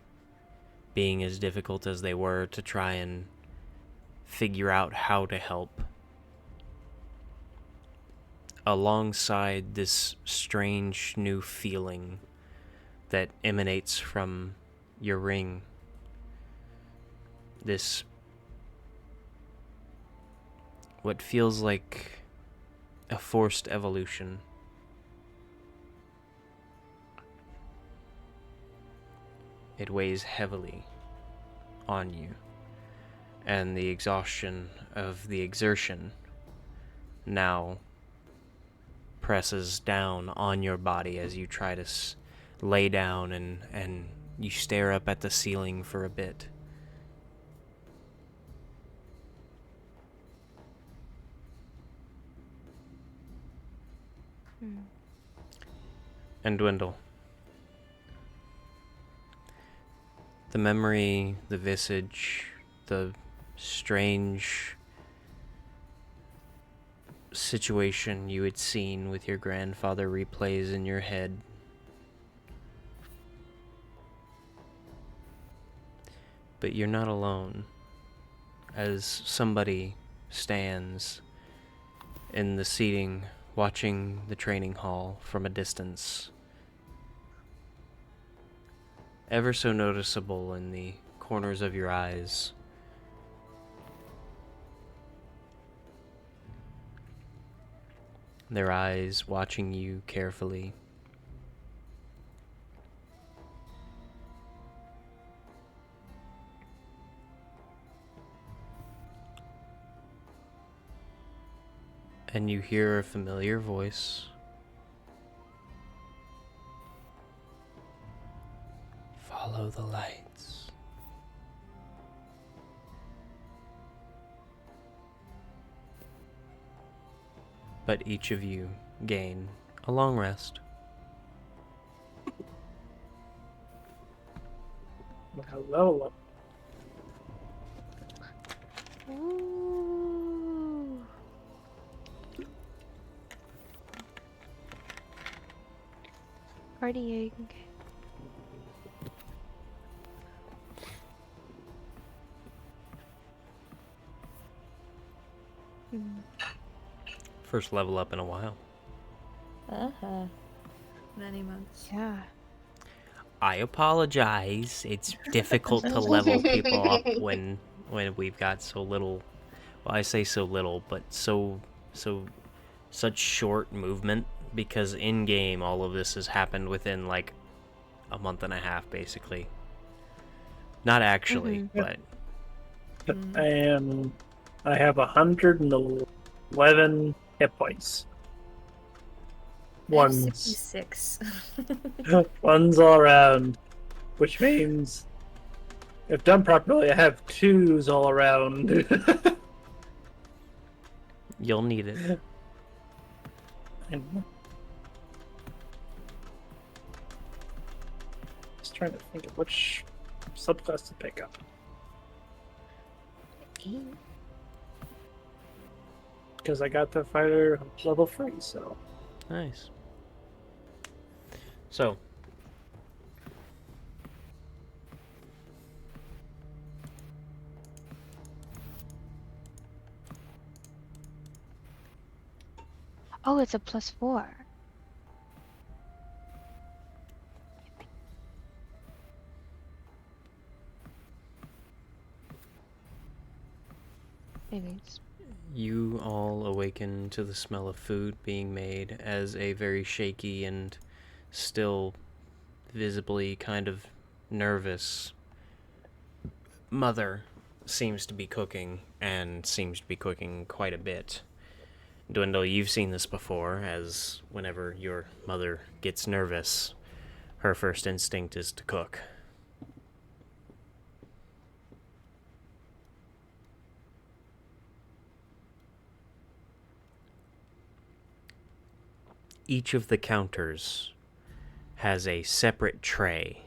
being as difficult as they were to try and figure out how to help. Alongside this strange new feeling that emanates from your ring, this what feels like a forced evolution. It weighs heavily on you, and the exhaustion of the exertion now presses down on your body as you try to lay down and you stare up at the ceiling for a bit. Hmm. And Dwindle. The memory, the visage, the strange situation you had seen with your grandfather replays in your head. But you're not alone, as somebody stands in the seating watching the training hall from a distance. Ever so noticeable in the corners of your eyes. Their eyes watching you carefully. And you hear a familiar voice. Follow the lights. But each of you gain a long rest. Hello. Ooh. Partying. Hmm. First level up in a while. Uh-huh. Many months. Yeah. I apologize. It's difficult to level people up when we've got so little. Well, I say so little, but such short movement, because in game all of this has happened within like a month and a half, basically. Not actually, Mhm. but I have 111 hit points. I have Ones. 66. Ones all around. Which means, if done properly, I have twos all around. you'll need it. Just trying to think of which subclass to pick up. Because I got the fighter level 3, so. Nice. So, Oh, it's a +4. Maybe it's You all awaken to the smell of food being made as a very shaky and still visibly kind of nervous mother seems to be cooking, and seems to be cooking quite a bit. Dwendal, you've seen this before, as whenever your mother gets nervous, her first instinct is to cook. Each of the counters has a separate tray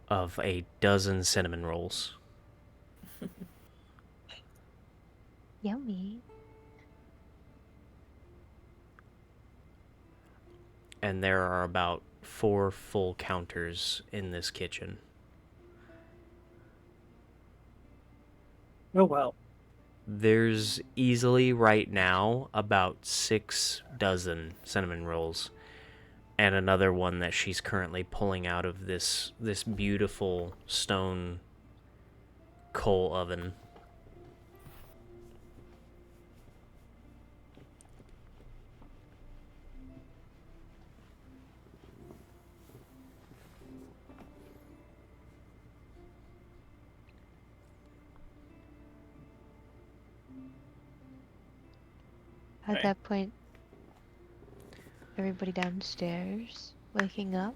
of a dozen cinnamon rolls. yummy. And there are about 4 full counters in this kitchen. Oh, well. There's easily right now about 6 dozen cinnamon rolls, and another one that she's currently pulling out of this beautiful stone coal oven. At Right. that point, everybody downstairs waking up.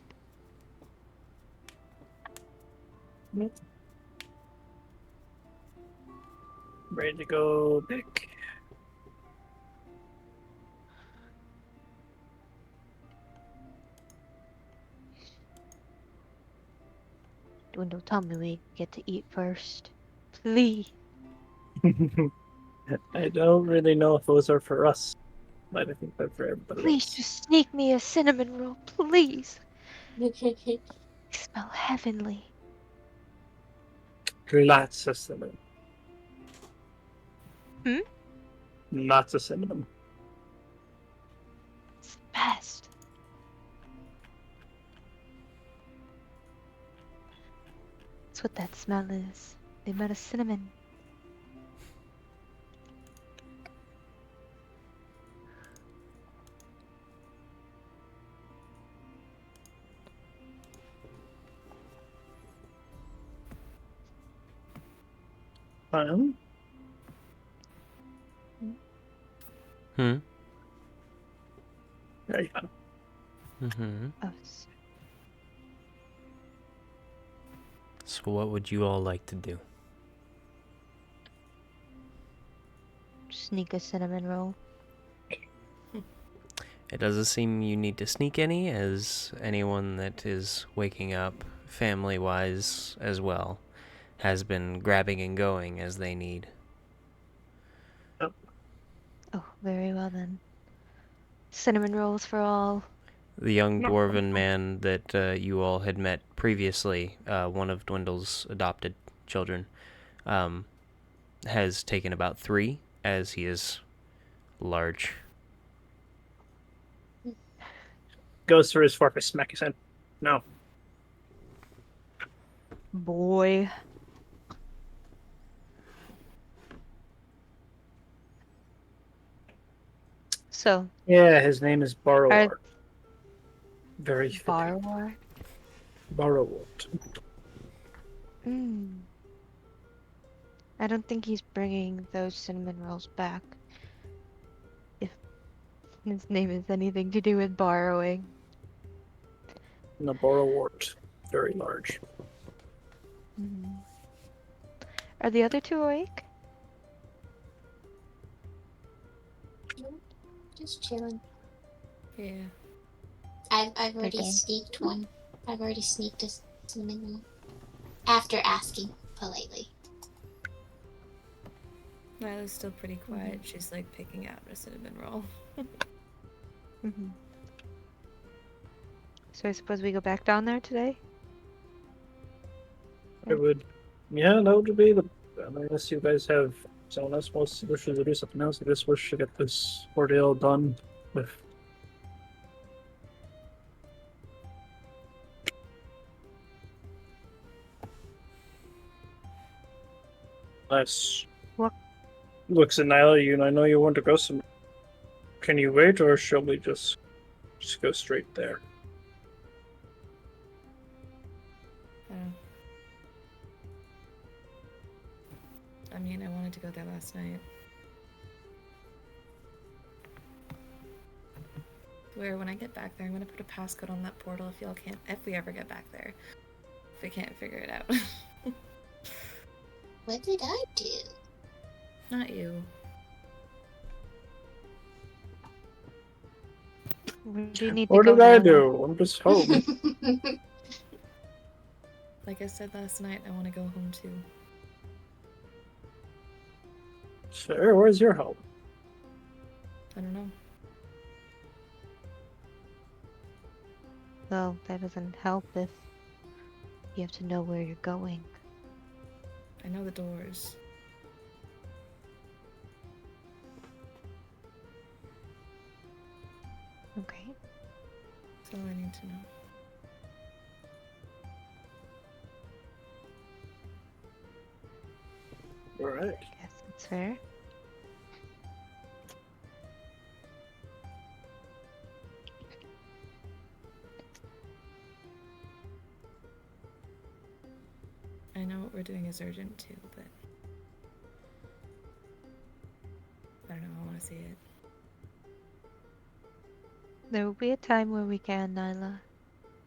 Ready to go pick. Dwindle, tell me we get to eat first. Please. I don't really know if those are for us, but I think they're for everybody Please else. just sneak me a cinnamon roll, please. They smell heavenly. Lots of cinnamon. Hmm? Lots of cinnamon. It's the best. That's what that smell is. The amount of cinnamon. Fun. Hmm? Very fun. Mm-hmm. Oh, So what would you all like to do? sneak a cinnamon roll. It doesn't seem you need to sneak any, as anyone that is waking up, family-wise as well, has been grabbing and going as they need. Oh, very well then. Cinnamon rolls for all. The young No. dwarven man that you all had met previously, one of Dwendal's adopted children, has taken about 3, as he is large. Goes through his fork, I smack his head. No. Boy. So, Yeah, his name is Borrowart. Very fitting. Borrowart? Borrowart. I don't think he's bringing those cinnamon rolls back. If his name is anything to do with borrowing. No, Borrowart. Very large. Are the other 2 awake? Just chilling. Yeah. I've already Okay. sneaked one. I've already sneaked a cinnamon roll. After asking politely. Nyla's still pretty quiet. She's like picking out a cinnamon roll. So I suppose we go back down there today? I would. Yeah, that would be the. Unless you guys have someone else wishes to do something else, I just wish to get this ordeal done With Nice. What? Looks at Nyla, you and I know you want to go somewhere. Can you wait, or shall we just go straight there? I mean, I wanted to go there last night. Where when I get back there, I'm gonna put a passcode on that portal if y'all can't, if we ever get back there. If we can't figure it out. What did I do? Not you. Where do you need What to go, did I Nyla? do? I'm just home. Like I said last night, I want to go home too. Sure, where's your home? I don't know. Well, that doesn't help if you have to know where you're going. I know the doors. Okay. That's all I need to know. Alright. Guess that's fair. I know what we're doing is urgent too, but I don't know. I want to see it. There will be a time where we can, Nyla.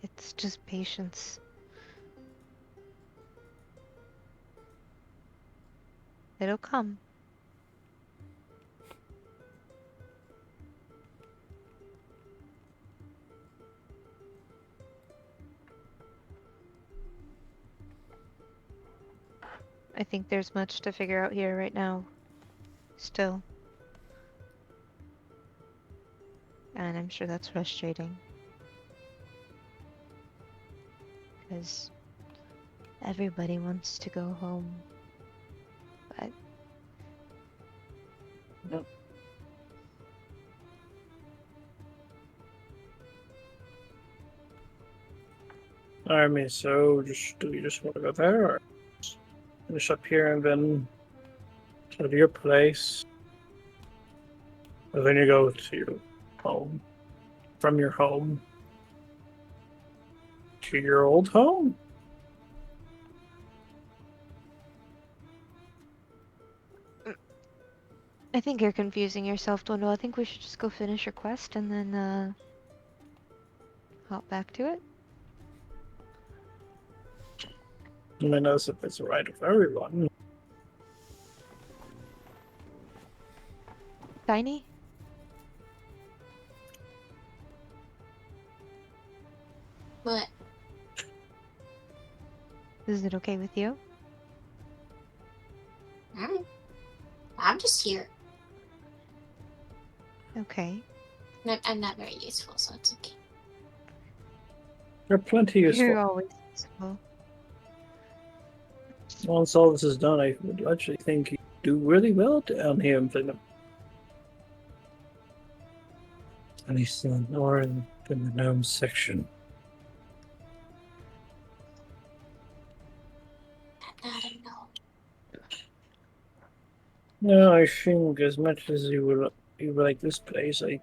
It's just patience. It'll come. I think there's much to figure out here right now. Still. And I'm sure that's frustrating. Because everybody wants to go home. But I mean, so do you just want to go there, or finish up here and then go to your place? And then you go to your home. From your home to your old home? I think you're confusing yourself, Dwendal. I think we should just go finish your quest and then hop back to it. I mean, as if it's right of everyone. Tiny? What? Is it okay with you? I'm just here. Okay. I'm not very useful, so it's okay. There are plenty useful. You're always useful. Once all this is done, I would actually think you do really well down here in Finland. At least in the gnome section. Not a no. No, I think as much as you like this place, I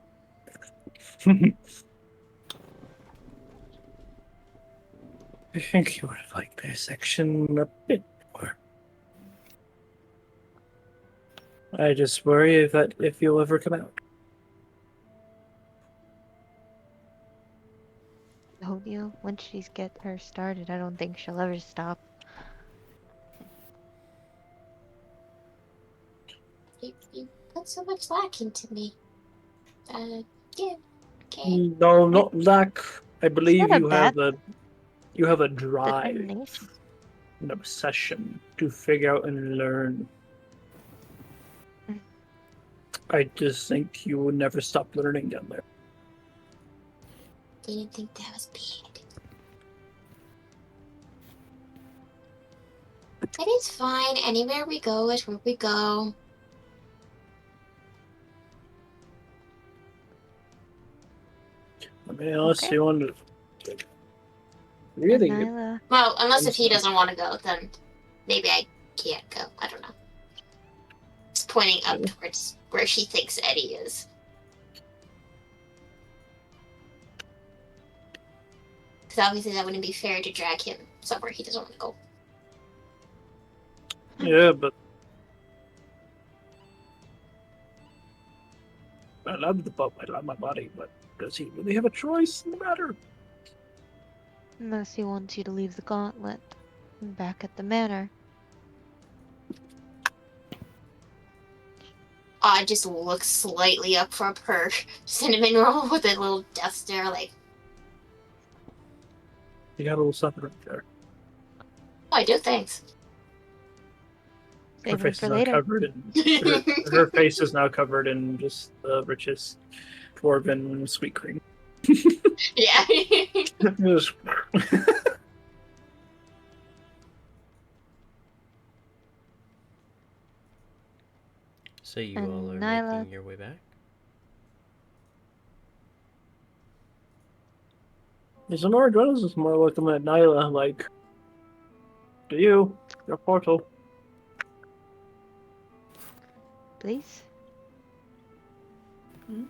I think you would like this section a bit more. I just worry that if you'll ever come out. Don't you? Once she's get her started, I don't think she'll ever stop. You put so much lack into me. Yeah. Okay. No, not lack. I believe not a you bad have a drive, determination. an obsession to figure out and learn. Mm. I just think you would never stop learning down there. Didn't think that was big. It is fine. Anywhere we go is where we go. Unless Okay. you want to And really Nyla. Well, unless if he So- doesn't want to go, then maybe I can't go. I don't know. Just pointing up Yeah. towards where she thinks Eddie is. Because obviously that wouldn't be fair to drag him somewhere he doesn't want to go. Yeah, but I love the pup. I love my body, but does he really have a choice in the matter? Unless he wants you to leave the gauntlet. Back at the manor. I just look slightly up from her cinnamon roll with a little death stare, like, You got a little something right there. oh, I do, thanks. Her Save him face for is now later. covered in her face is now covered in just the richest dwarven sweet cream. Yeah. Just- So you And all are Nyla. making your way back? There's an orange one is more looking at Nyla like, do you? Your portal. Please? Hmm?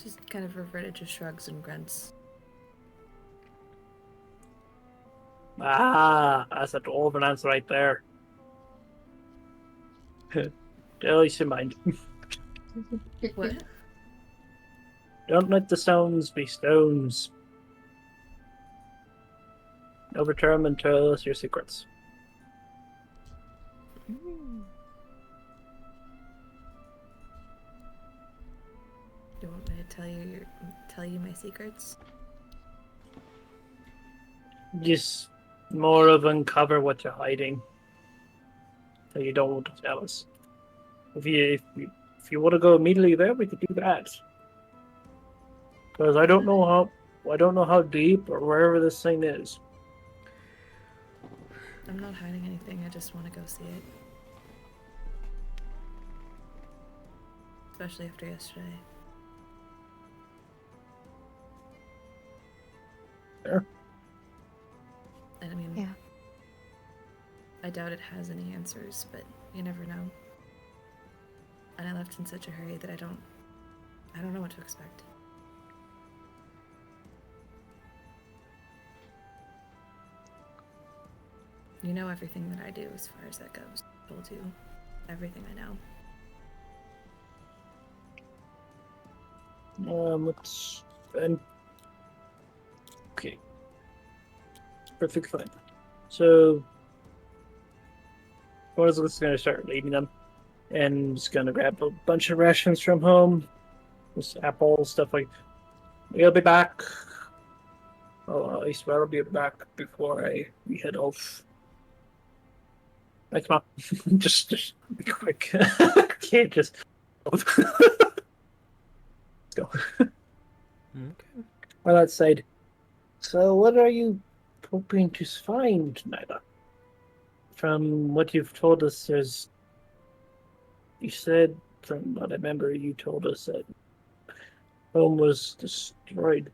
She's kind of reverted to shrugs and grunts. Ah, that's a dwarven answer right there. At least in mind. What? Don't let the stones be stones. Overturn and tell us your secrets. You want me to tell you my secrets? Just more of uncover what you're hiding. So you don't want to tell us. If you want to go immediately there, we could do that. Because I don't know how deep or wherever this thing is. I'm not hiding anything, I just want to go see it. Especially after yesterday. There. And I mean, Yeah. I doubt it has any answers, but you never know. And I left in such a hurry that I don't know what to expect. You know everything that I do as far as that goes. I told you everything I know. Let's and okay, perfect, fine. So, I was just gonna start leading them, and just gonna grab a bunch of rations from home, just apples, stuff like. We'll be back. Oh, at least I'll be back before we head off. Like, come on, just be quick. Can't just. Let's go. Okay. Well, that said, so what are you hoping to find, Nyla? From what you've told us, you said, from what I remember, you told us that home was destroyed.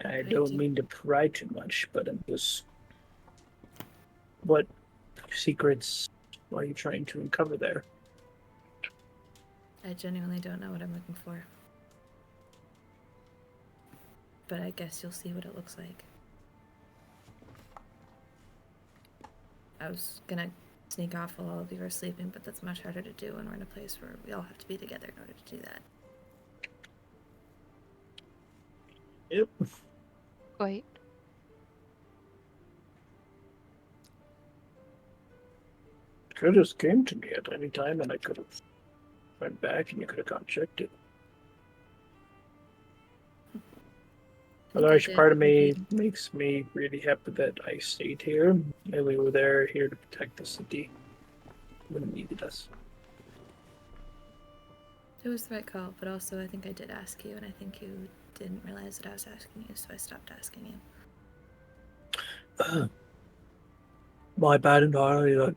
I don't mean to pry too much, but I'm just. What secrets are you trying to uncover there? I genuinely don't know what I'm looking for. But I guess you'll see what it looks like. I was gonna sneak off while all of you are sleeping, but that's much harder to do when we're in a place where we all have to be together in order to do that. Yep. Wait. Could have just came to me at any time, and I could have went back, and you could have gone checked it. A large part of me makes me really happy that I stayed here, and we were here to protect the city when it needed us. It was the right call, but also I think I did ask you, and I think you didn't realize that I was asking you, so I stopped asking you. My bad entirely.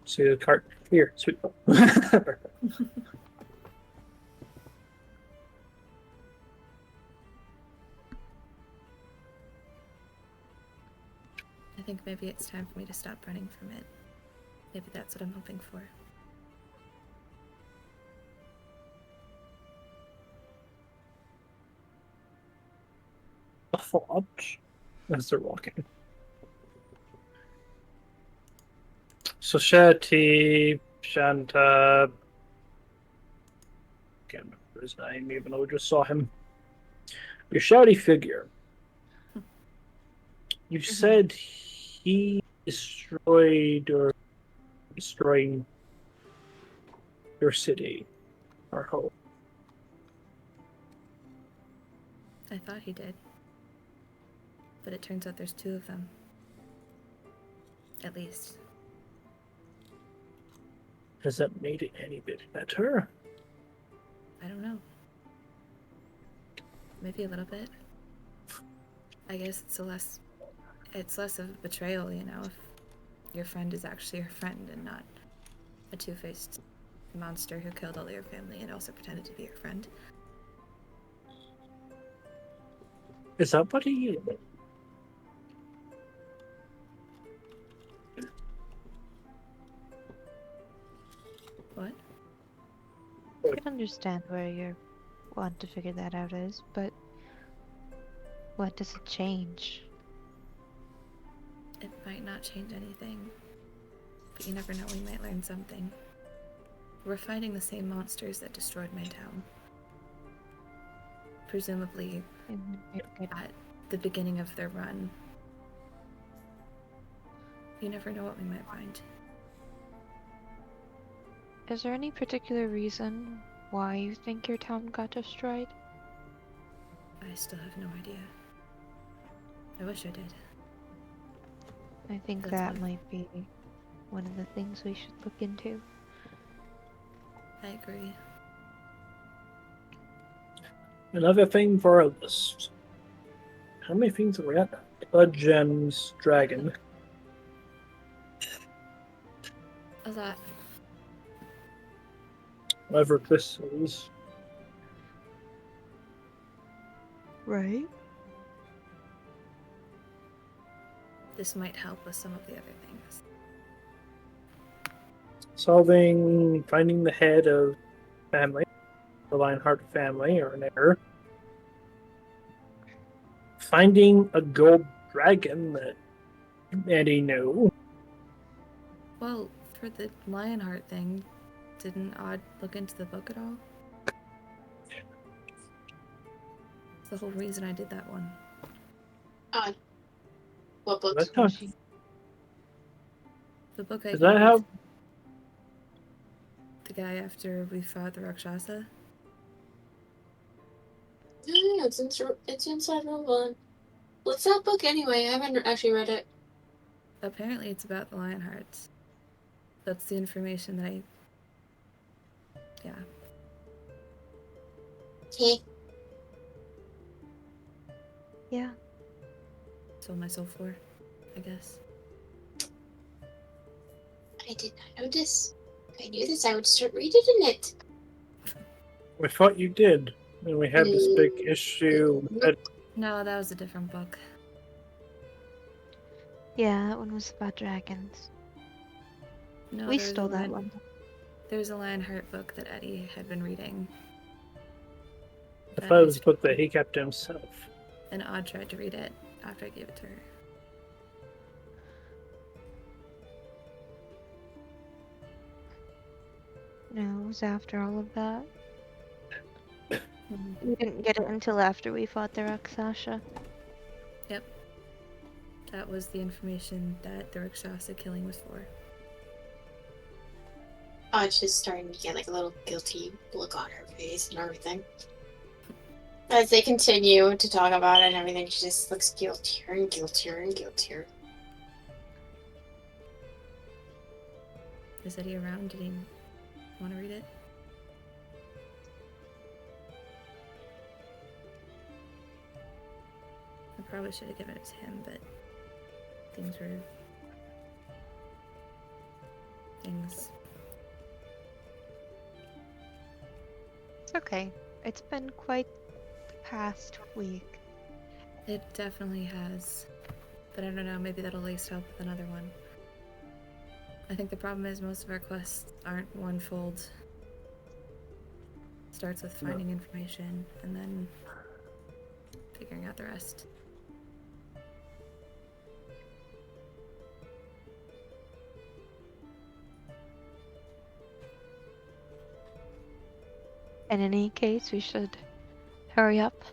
See the cart here, sweet. I think maybe it's time for me to stop running from it. Maybe that's what I'm hoping for. A fudge as they're walking. So Shati, Shanta, can't remember his name, even though we just saw him. Your shouty figure. You said he destroyed or destroying your city, our home. I thought he did. But it turns out there's 2 of them. At least. Has that made it any bit better? I don't know. Maybe a little bit. I guess it's less of a betrayal, you know, if your friend is actually your friend and not a two-faced monster who killed all your family and also pretended to be your friend. Is that what he... What? I can understand where you want to figure that out is, but what does it change? It might not change anything, but you never know, we might learn something. We're fighting the same monsters that destroyed my town. Presumably at the beginning of their run. You never know what we might find. Is there any particular reason why you think your town got destroyed? I still have no idea. I wish I did. I think That's that fine. might be one of the things we should look into. I agree. Another thing for our list. How many things are we at? Blood Gems, Dragon. A lot. Ever crystals. Right? This might help with some of the other things. Finding the head of family, the Lionheart family, or an heir. Finding a gold dragon that Eddie knew. Well, for the Lionheart thing, didn't Odd look into the book at all? It's the whole reason I did that one. What book? That time. The book I Does gave that you, have... the guy after we fought the Rakshasa. No, it's inside room 1. What's that book anyway? I haven't actually read it. Apparently it's about the Lionhearts. That's the information that yeah. Hey, Yeah. Sold my soul for, I guess. I did not know this. If I knew this, I would start reading it. We thought you did. And we had this big issue. No, that was a different book. Yeah, that one was about dragons. No, We there was stole a that one. There was a Lionheart book that Eddie had been reading. I thought it was a book that he kept to himself. And Odd tried to read it after I gave it to her. No, it was after all of that. Mm-hmm. We didn't get it until after we fought the Rakshasa. Yep. That was the information that the Rakshasa killing was for. It's just starting to get like a little guilty look on her face and everything. As they continue to talk about it and everything, she just looks guiltier and guiltier and guiltier. Is Eddie around? Did he want to read it? I probably should have given it to him, but things were... things. It's okay. It's been quite the past week. It definitely has. But I don't know, maybe that'll at least help with another one. I think the problem is most of our quests aren't one-fold. Starts with finding information and then figuring out the rest. In any case, we should hurry up,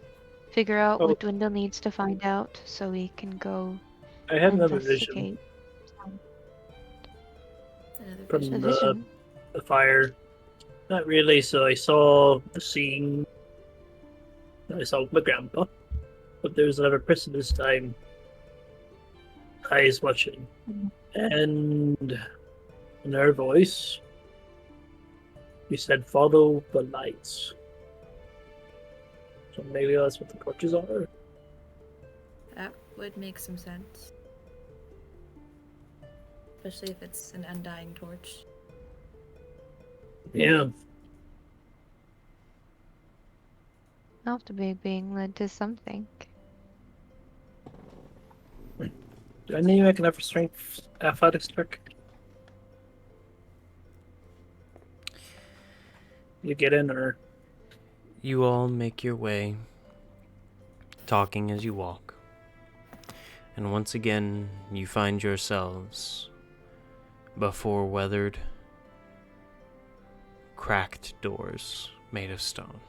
figure out Oh. what Dwendal needs to find out so we can go I had another vision investigate. Another from vision. A vision. the fire. Not really. So I saw the scene. I saw my grandpa, but there was another person this time. Eyes watching, and in her voice, he said, "Follow the lights." So maybe that's what the torches are. That would make some sense. Especially if it's an undying torch. Yeah. I'll have to be being led to something. Do I need to make another strength athletics check? You get in, or You all make your way, talking as you walk. And once again, you find yourselves before weathered, cracked doors made of stone.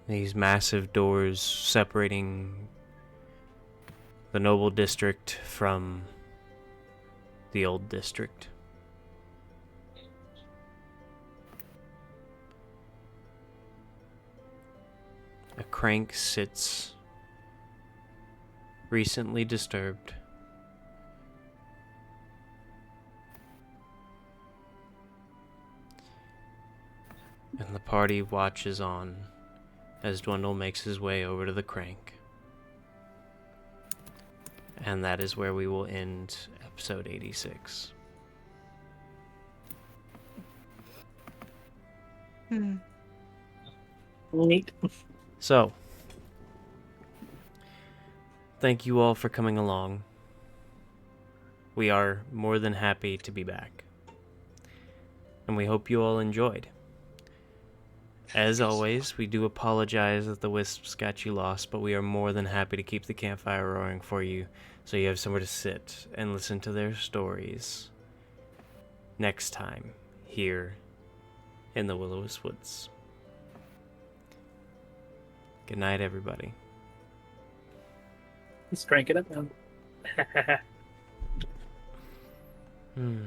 These massive doors separating the noble district from the old district. A crank sits, recently disturbed. And the party watches on as Dwendal makes his way over to the crank. And that is where we will end episode 86. neat. So, thank you all for coming along. We are more than happy to be back. And we hope you all enjoyed. As always, we do apologize that the wisps got you lost, but we are more than happy to keep the campfire roaring for you, so you have somewhere to sit and listen to their stories next time here in the Will-O-Wisp Woods. Good night, everybody. Let's crank it up now. Hmm.